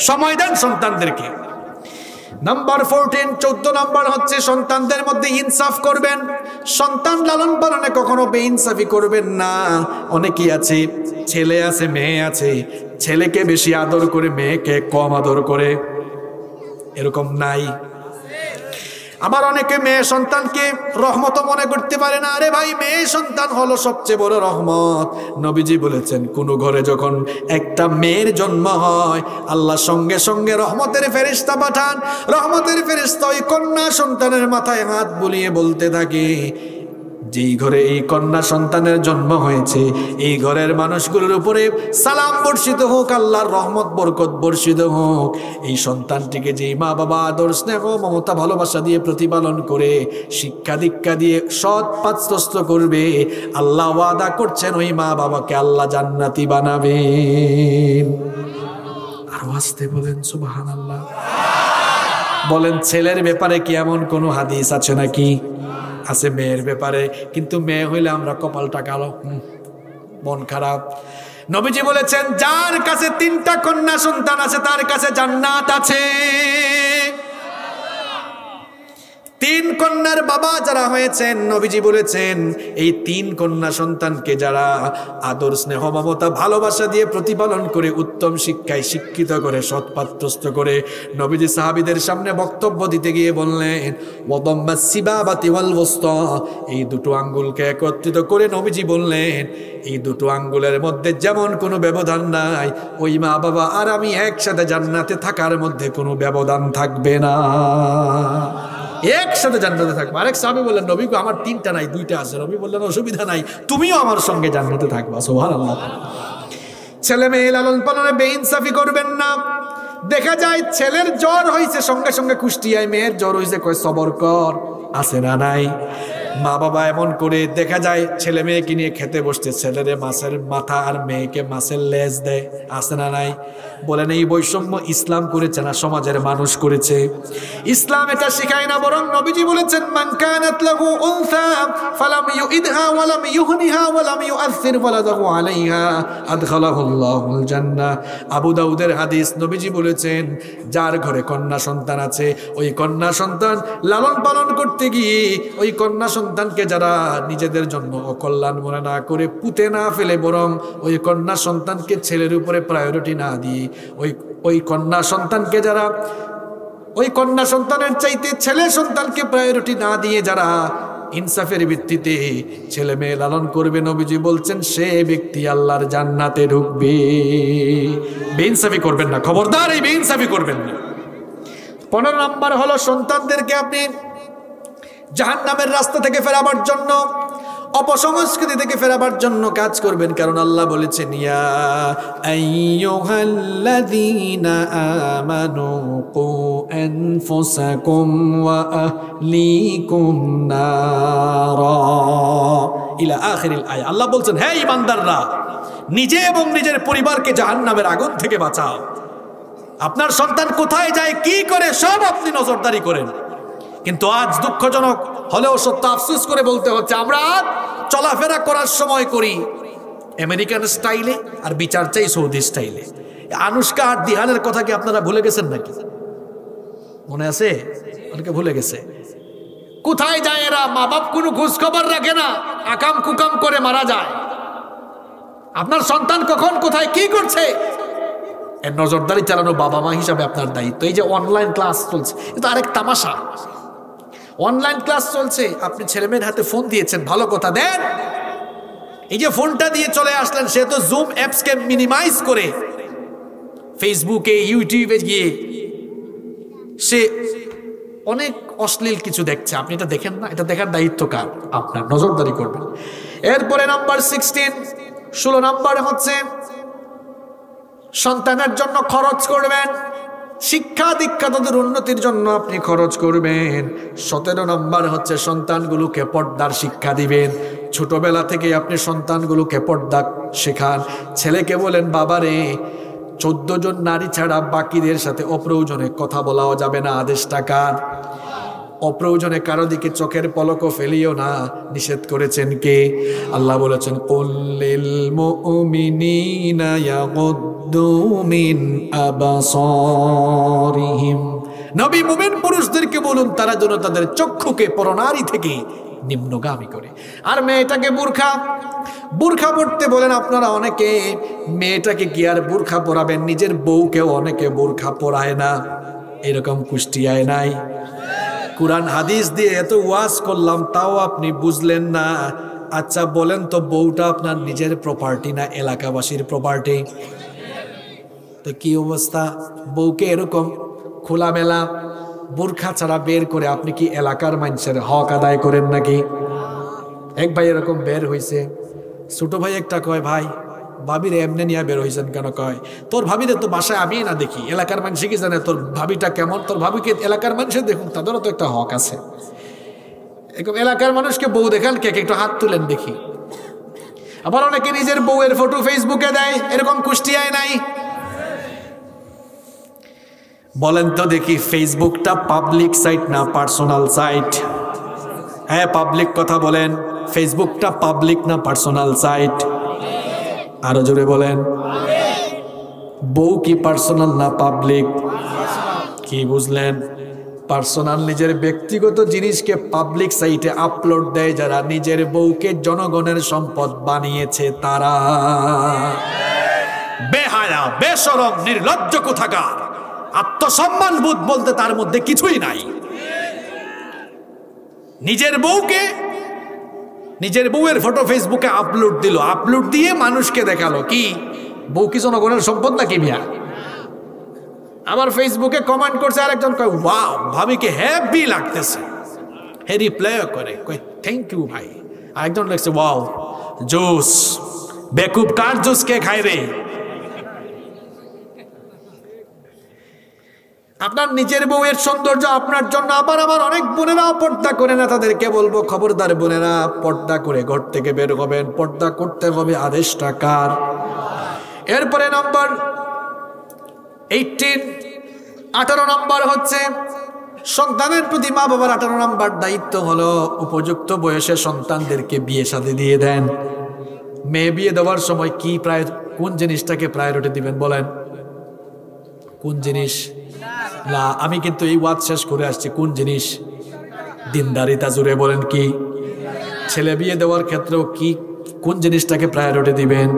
সময় দেন সন্তানদেরকে। নাম্বার 14, 14 নাম্বার হচ্ছে সন্তানদের মধ্যে ইনসাফ করবেন। সন্তান লালন পালনে কখনো বেইনসাফি করবেন না। অনেকেই আছে, ছেলে আছে মেয়ে আছে, ছেলেকে বেশি আদর করে মেয়েকে কম আদর করে, এরকম নাই? আবার অনেকে মেয়ে সন্তানকে রহমত মনে করতে পারে না। আরে ভাই, মেয়ে সন্তান হলো সবচেয়ে বড় রহমত। নবীজি বলেছেন, কোন ঘরে যখন একটা মেয়ের জন্ম হয়, আল্লাহ সঙ্গে সঙ্গে রহমতের ফেরেশতা পাঠান। রহমতের ফেরেশতা ওই কন্যা সন্তানের মাথায় হাত বুলিয়ে বলতে থাকে, যেই ঘরে এই কন্যা সন্তানের জন্ম হয়েছে, এই ঘরের মানুষগুলোর উপরে সালাম বর্ষিত হোক, আল্লাহর রহমত বরকত বর্ষিত হোক। এই সন্তানটিকে যেই মা বাবা আদর স্নেহ মমতা ভালোবাসা দিয়ে প্রতিপালন করে, শিক্ষা দীক্ষা দিয়ে সৎ পাত্রস্থ করবে, আল্লাহ ওয়াদা করছেন ওই মা বাবাকে আল্লাহ জান্নাতি বানাবেন। আর আসতে বলেন সুবহানাল্লাহ। বলেন, ছেলের ব্যাপারে কি এমন কোনো হাদিস আছে নাকি? আছে মেয়ের ব্যাপারে, কিন্তু মেয়ে হইলে আমরা কপালটা কালো, মন খারাপ। নবীজি বলেছেন, যার কাছে 3টা কন্যা সন্তান আছে তার কাছে জান্নাত আছে। 3 কন্যার বাবা যারা হয়েছেন, নবীজি বলেছেন এই 3 কন্যা সন্তানকে যারা আদর স্নেহ মমতা ভালোবাসা দিয়ে প্রতিপালন করে, উত্তম শিক্ষায় শিক্ষিত করে, সৎপাত্রস্থ করে, নবীজি সাহাবীদের সামনে বক্তব্য দিতে গিয়ে বললেন, ওয়াদাম্মাস সিবাবাতি ওয়াল ওয়াসতা, এই 2টো আঙ্গুলকে একত্রিত করে নবীজি বললেন, এই 2টো আঙ্গুলের মধ্যে যেমন কোনো ব্যবধান নাই, ওই মা বাবা আর আমি একসাথে জান্নাতে থাকার মধ্যে কোনো ব্যবধান থাকবে না, একসাথে জান্নাতে থাকবো। আরেক সাহাবী বললেন, নবী গো, আমার 3টা নাই, 2টা আছে। নবী বললেন, অসুবিধা নাই, তুমিও আমার সঙ্গে জান্নাতে থাকবা। সুবহানাল্লাহ। ছেলে মেয়ে লালন পালনে বেইনসাফি করবেন না। দেখা যায় ছেলের জ্বর হয়েছে, সঙ্গে সঙ্গে কুষ্টিয়ায়, মেয়ের জ্বর হয়েছে, কয় সবর কর, আছে না নাই? মা বাবা এমন করে দেখা যায় ছেলে মেয়েকে নিয়ে খেতে বসছে, ছেলেরে মাছের মাথা আর মেয়েকে মাছের লেজ দেয়, আছে না নাই? বলেন, এই বৈষম্য ইসলাম করেছে না সমাজের মানুষ করেছে? ইসলাম এটা শিখায় না, বরং নবীজি বলেছেন, মান কানাত লাহু উনসা ফালাম ইউইদহা ওয়া লাম ইউহনিহা ওয়া লাম ইউআসসির ওয়ালাদাহু আলাইহা আদখালাহুল্লাহুল জান্নাহ। আবু দাউদের হাদিস। নবীজি বলেছেন, যার ঘরে কন্যা সন্তান আছে, ওই কন্যা সন্তান লালন পালন করতে গিয়ে ওই কন্যা সন্তানকে যারা নিজেদের জন্য অকল্যাণ মনে না করে, পুঁতে না ফেলে, বরং ওই কন্যা সন্তানকে ছেলের উপরে প্রায়োরিটি না দিয়ে, ওই কন্যা সন্তানকে যারা, ওই কন্যা সন্তানের চাইতে ছেলে সন্তানকে প্রায়োরিটি না দিয়ে যারা ইনসাফের ভিত্তিতে ছেলে মেয়ে লালন করবে, নবীজি বলছেন সে ব্যক্তি আল্লাহর জান্নাতে ঢুকবে। বেইনসাফি করবেন না, খবরদার, এই বেইনসাফি করবেন না। 15 নম্বর হলো সন্তানদেরকে আপনি জাহান্নামের রাস্তা থেকে ফেরাবার জন্য, অপসংস্কৃতি থেকে ফেরাবার জন্য কাজ করবেন। কারণ আল্লাহ বলেছেন, ইয়া আইয়ুহাল্লাযীনা আমানু কু আনফুসাকুম ওয়া আহলিকুম নারা ইলা আখিরিল আয়া। আল্লাহ বলছেন, হে ঈমানদাররা, নিজে এবং নিজের পরিবারকে জাহান্নামের আগুন থেকে বাঁচাও। আপনার সন্তান কোথায় যায়, কি করে, সব আপনি নজরদারি করেন। কিন্তু আজ দুঃখজনক হলেও সত্য, আফসোস করে বলতে হচ্ছে, আমরা চলাফেরা করার সময় করি আমেরিকান স্টাইলে, আর বিচার চাই সৌদি স্টাইলে। আনুষ্কা আর দিহানের কথা কি আপনারা ভুলে গেছেন নাকি? মনে আছে? অনেকে ভুলে গেছে। কোথায় যায় এরা? মা বাপ কোনো খোঁজ খবর রাখে না, আকাম কুকাম করে মারা যায়। আপনার সন্তান কখন কোথায় কি করছে এর নজরদারি চালানো বাবা মা হিসাবে আপনার দায়িত্ব। এই যে অনলাইন ক্লাস চলছে, এটা আরেক তামাশা। অনলাইন ক্লাস চলছে, আপনি ছেলে মেয়ের হাতে ফোন দিয়েছেন, ভালো কথা, দেন। এই যে ফোনটা দিয়ে চলে আসলেন, সে তো জুম অ্যাপসকে মিনিমাইজ করে ফেসবুকে ইউটিউবে গিয়ে সে অনেক অশ্লীল কিছু দেখছে, আপনি এটা দেখেন না? এটা দেখার দায়িত্ব কার? আপনার, নজরদারি করবেন। এরপরে নাম্বার 16 নাম্বার হচ্ছে সন্তানের জন্য খরচ করবেন, শিক্ষা দীক্ষা তাদের উন্নতির জন্য আপনি খরচ করবেন। 17 নম্বর হচ্ছে সন্তানগুলোকে পর্দার শিক্ষা দিবেন। ছোটবেলা থেকে আপনি সন্তানগুলোকে পর্দা শেখান। ছেলেকে বলেন, বাবারে 14 জন নারী ছাড়া বাকিদের সাথে অপ্রয়োজনে কথা বলাও যাবে না, আদেশটা কার? অপ্রয়োজনে কারো দিকে চোখের পলকও ফেলিও না, নিষেধ করেছেন কে? আল্লাহ বলেছেন, কুল্লিল মুমিনিনা ইয়াগুদ্দু মিন আবসারিহিম। নবী মুমিন পুরুষদেরকে বলুন তারা যেন তাদের চক্ষুকে পরনারী থেকে নিম্নগামী করে। আর মেয়েটাকে বুরখা পড়তে বলেন আপনারা অনেকে। মেয়েটাকে কি আর বুরখা পরাবেন? নিজের বউকেও অনেকে বুরখা পরায় না। এরকম কুষ্টিয়ায় নাই? কুরআন হাদিস দিয়ে এত ওয়াজ করলাম, তাও আপনি বুঝলেন না। আচ্ছা বলেন তো, বউটা আপনার নিজের প্রপার্টি না এলাকাবাসীর প্রপার্টি? তো কি অবস্থা? বউকে এরকম খোলামেলা বুরখা ছাড়া বের করে আপনি কি এলাকার মানুষের হক আদায় করেন নাকি? এক ভাই এরকম বের হয়েছে, ছোট ভাই একটা কয়, ভাই ভাবিরে এমনি নিয়ে বের হয়েছেন কেন? কয়, তোর ভাবিরে তো বাসায় আমি না দেখি, এলাকার মানুষ কি জানে তোর ভাবিটা কেমন? তোর ভাবিকে এলাকার মানুষের দেখুন, তাদেরও তো একটা হক আছে। এরকম এলাকার মানুষকে বউ দেখান, কে একটু হাত তুলেন দেখি। আবার অনেকে নিজের বউয়ের ফটো ফেসবুকে দেয়, এরকম কুষ্টিয়ায় নাই? বলেন তো দেখি, ফেসবুকটা পাবলিক সাইট না পার্সোনাল সাইট? হ্যাঁ, পাবলিক কথা বলেন। ফেসবুকটা পাবলিক না পার্সোনাল সাইট? আরো জোরে বলেন। বউ কি পার্সোনাল না পাবলিক? কি বুঝলেন? পার্সোনাল নিজের ব্যক্তিগত জিনিসকে পাবলিক সাইটে আপলোড দেয় যারা নিজের বউকে জনগণের সম্পদ বানিয়েছে তারা। বেহায়া, বেশরম, নির্লজ্জ কোথাকার। আত্মসম্মান বোধ বলতে তার মধ্যে কিছুই নাই। নিজের বউয়ের ফটো ফেসবুকে আপলোড দিল, আপলোড দিয়ে মানুষকে দেখালো। কি বউ কি জনগণের সম্পদ নাকি মিয়া? আমার ফেসবুকে কমেন্ট করছে আরেকজন, কয় ওয়াও ভাবিকে হ্যাপি লাগতেছে। হে রিপ্লাই করে, কয় থ্যাংক ইউ ভাই। আরেকজন লিখছে, ওয়াও জুস, বেকুব কার জুস কে খায় রে? আপনার নিজের বউয়ের সৌন্দর্য আপনার জন্য। আবার আমার অনেক বোনেরাও পর্দা করে না, তাদেরকে বলবো খবরদার বোনেরা, পর্দা করে ঘর থেকে বের হবেন। পর্দা করতে হবে, আদেশটা কার? এরপরে নাম্বার 18 নম্বর হচ্ছে সন্তানের প্রতি মা বাবার 18 নম্বর দায়িত্ব হলো উপযুক্ত বয়সে সন্তানদেরকে বিয়ে শাদী দিয়ে দেন। মেয়ে বিয়ে দেওয়ার সময় কি কোন জিনিসটাকে প্রায়োরিটি দিবেন বলেন? কোন জিনিস? না, আমি কিন্তু এই ওয়াজ শেষ করে আসছি। কোন জিনিস? দিনদারিতা। জুড়ে বলেন কি? ছেলে বিয়ে দেওয়ার ক্ষেত্রেও কি কোন জিনিসটাকে প্রায়োরিটি দিবেন?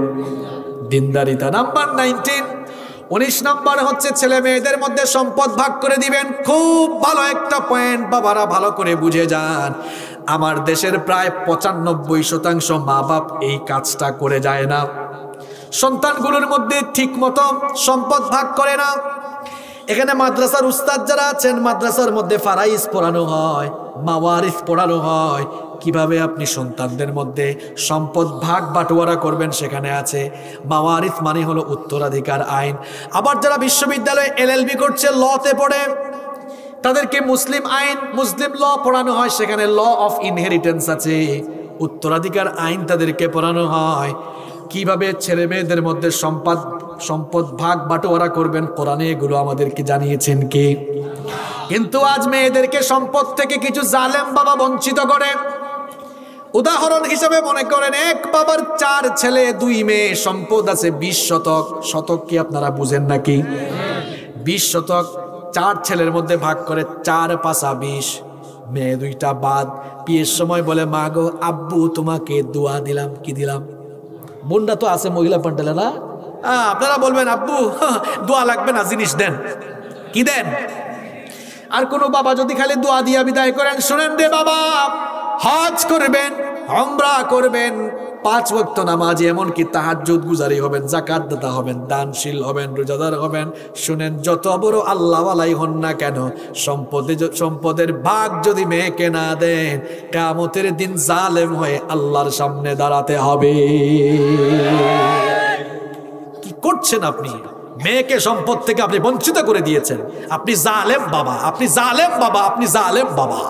দিনদারিতা। নাম্বার 19 নম্বর হচ্ছে ছেলে মেয়েদের মধ্যে সম্পদ ভাগ করে দিবেন। খুব ভালো একটা পয়েন্ট, বাবারা ভালো করে বুঝে যান। আমার দেশের প্রায় 95% মা বাপ এই কাজটা করে যায় না। সন্তানগুলোর মধ্যে ঠিক মতো সম্পদ ভাগ করে না। এখানে মাদ্রাসার উস্তাদ যারা আছেন, মাদ্রাসার মধ্যে ফারাইজ পড়ানো হয়, মাওয়ারিস পড়ানো হয়। কিভাবে আপনি সন্তানদের মধ্যে সম্পদ ভাগ বাটোয়ারা করবেন সেখানে আছে। মাওয়ারিস মানে হলো উত্তরাধিকার আইন। আবার যারা বিশ্ববিদ্যালয়ে এলএলবি করছে, লতে পড়ে, তাদেরকে মুসলিম আইন, মুসলিম ল পড়ানো হয়। সেখানে ল অফ ইনহেরিটেন্স আছে, উত্তরাধিকার আইন তাদেরকে পড়ানো হয়। কিভাবে ছেলে মেয়েদের মধ্যে সম্পদ ভাগ বাটোয়ারা করবেন, কোরআনে এগুলো আমাদেরকে জানিয়েছেন কে? কিন্তু আজ মেয়েদেরকে সম্পদ থেকে কিছু জালেম বাবা বঞ্চিত করে। উদাহরণ হিসেবে মনে করেন, এক বাবার 4 ছেলে 2 মেয়ে, সম্পদ আছে 20 শতক। শতক কি আপনারা বুঝেন নাকি? 20 শতক 4 ছেলের মধ্যে ভাগ করে, 4 5 20, মেয়ে 2টা বাদ। বিয়ের সময় বলে, মা গো আব্বু তোমাকে দোয়া দিলাম। কি দিলাম? বোনটা তো আছে মহিলা প্যান্ডেলে না? আপনারা বলবেন আব্বু দোয়া লাগবে না, জিনিস দেন। কি দেন? আর কোন বাবা যদি খালি দোয়া দিয়া বিদায় করেন, শুনেন রে বাবা, হজ করবেন, উমরা করবেন, 5 ওয়াক্ত নামাজ, এমনকি তাহাজ্জুদ গুজারি হবেন, যাকাত দাতা হবেন, দানশীল হবেন, রোজাদার হবেন, শুনেন যত বড় আল্লাহওয়ালাই হন না কেন, সম্পদের ভাগ যদি মেয়েকে না দেন, কিয়ামতের দিন জালেম হয়ে আল্লাহর সামনে দাঁড়াতে হবে। কি করছেন আপনি? মেয়েকে সম্পদ থেকে আপনি বঞ্চিত করে দিয়েছেন। আপনি জালেম বাবা, আপনি জালেম বাবা, আপনি জালেম বাবা।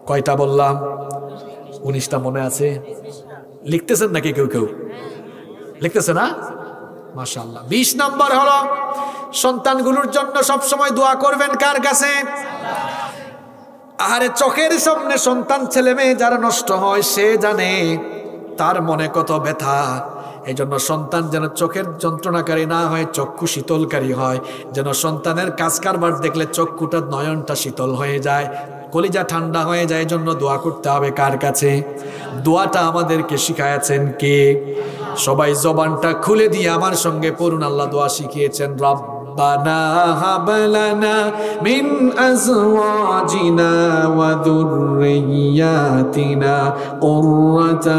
কয়টা বললাম? 19টা মনে আছে? লিখতেছেন নাকি কেউ কেউ? লিখতেছে না? মাশাআল্লাহ। 20 নম্বর হলো সন্তানগুলোর জন্য সবসময় দোয়া করবেন কার কাছে? আরে চোখের সামনে সন্তান ছেলে মেয়ে যারা নষ্ট হয় সে জানে তার মনে কত ব্যথা। এই জন্য সন্তান যেন চোখের যন্ত্রণাকারী না হয়, চক্ষু শীতলকারী হয়, যেন সন্তানের কাজ কারবার দেখলে চক্ষুটা নয়নটা শীতল হয়ে যায়, কলিজা ঠান্ডা হয়ে যায়। জন্য দোয়া করতে হবে কার কাছে? দোয়াটা আমাদেরকে শিখায়েছেন কে? সবাই জবানটা খুলে দিয়ে আমার সঙ্গে পড়ুন। আল্লাহ দোয়া শিখিয়েছেন, রব্বানা হাব লানা মিন আজওয়াজিনা ওয়া যুররিয়াতিনা কুররাতা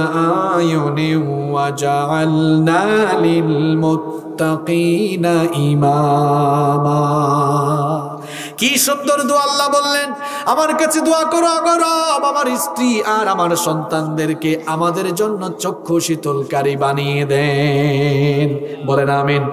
আয়ুনিন ওয়াজআলনা লিল মুত্তাকিনা ইমামা। কি সুন্দর দোয়া আল্লাহ বললেন, আমার কাছে দোয়া করো রব, আমার স্ত্রী আর আমার সন্তানদেরকে আমাদের জন্য চক্ষু শীতলকারী বানিয়ে দেন। বলেন আমিন।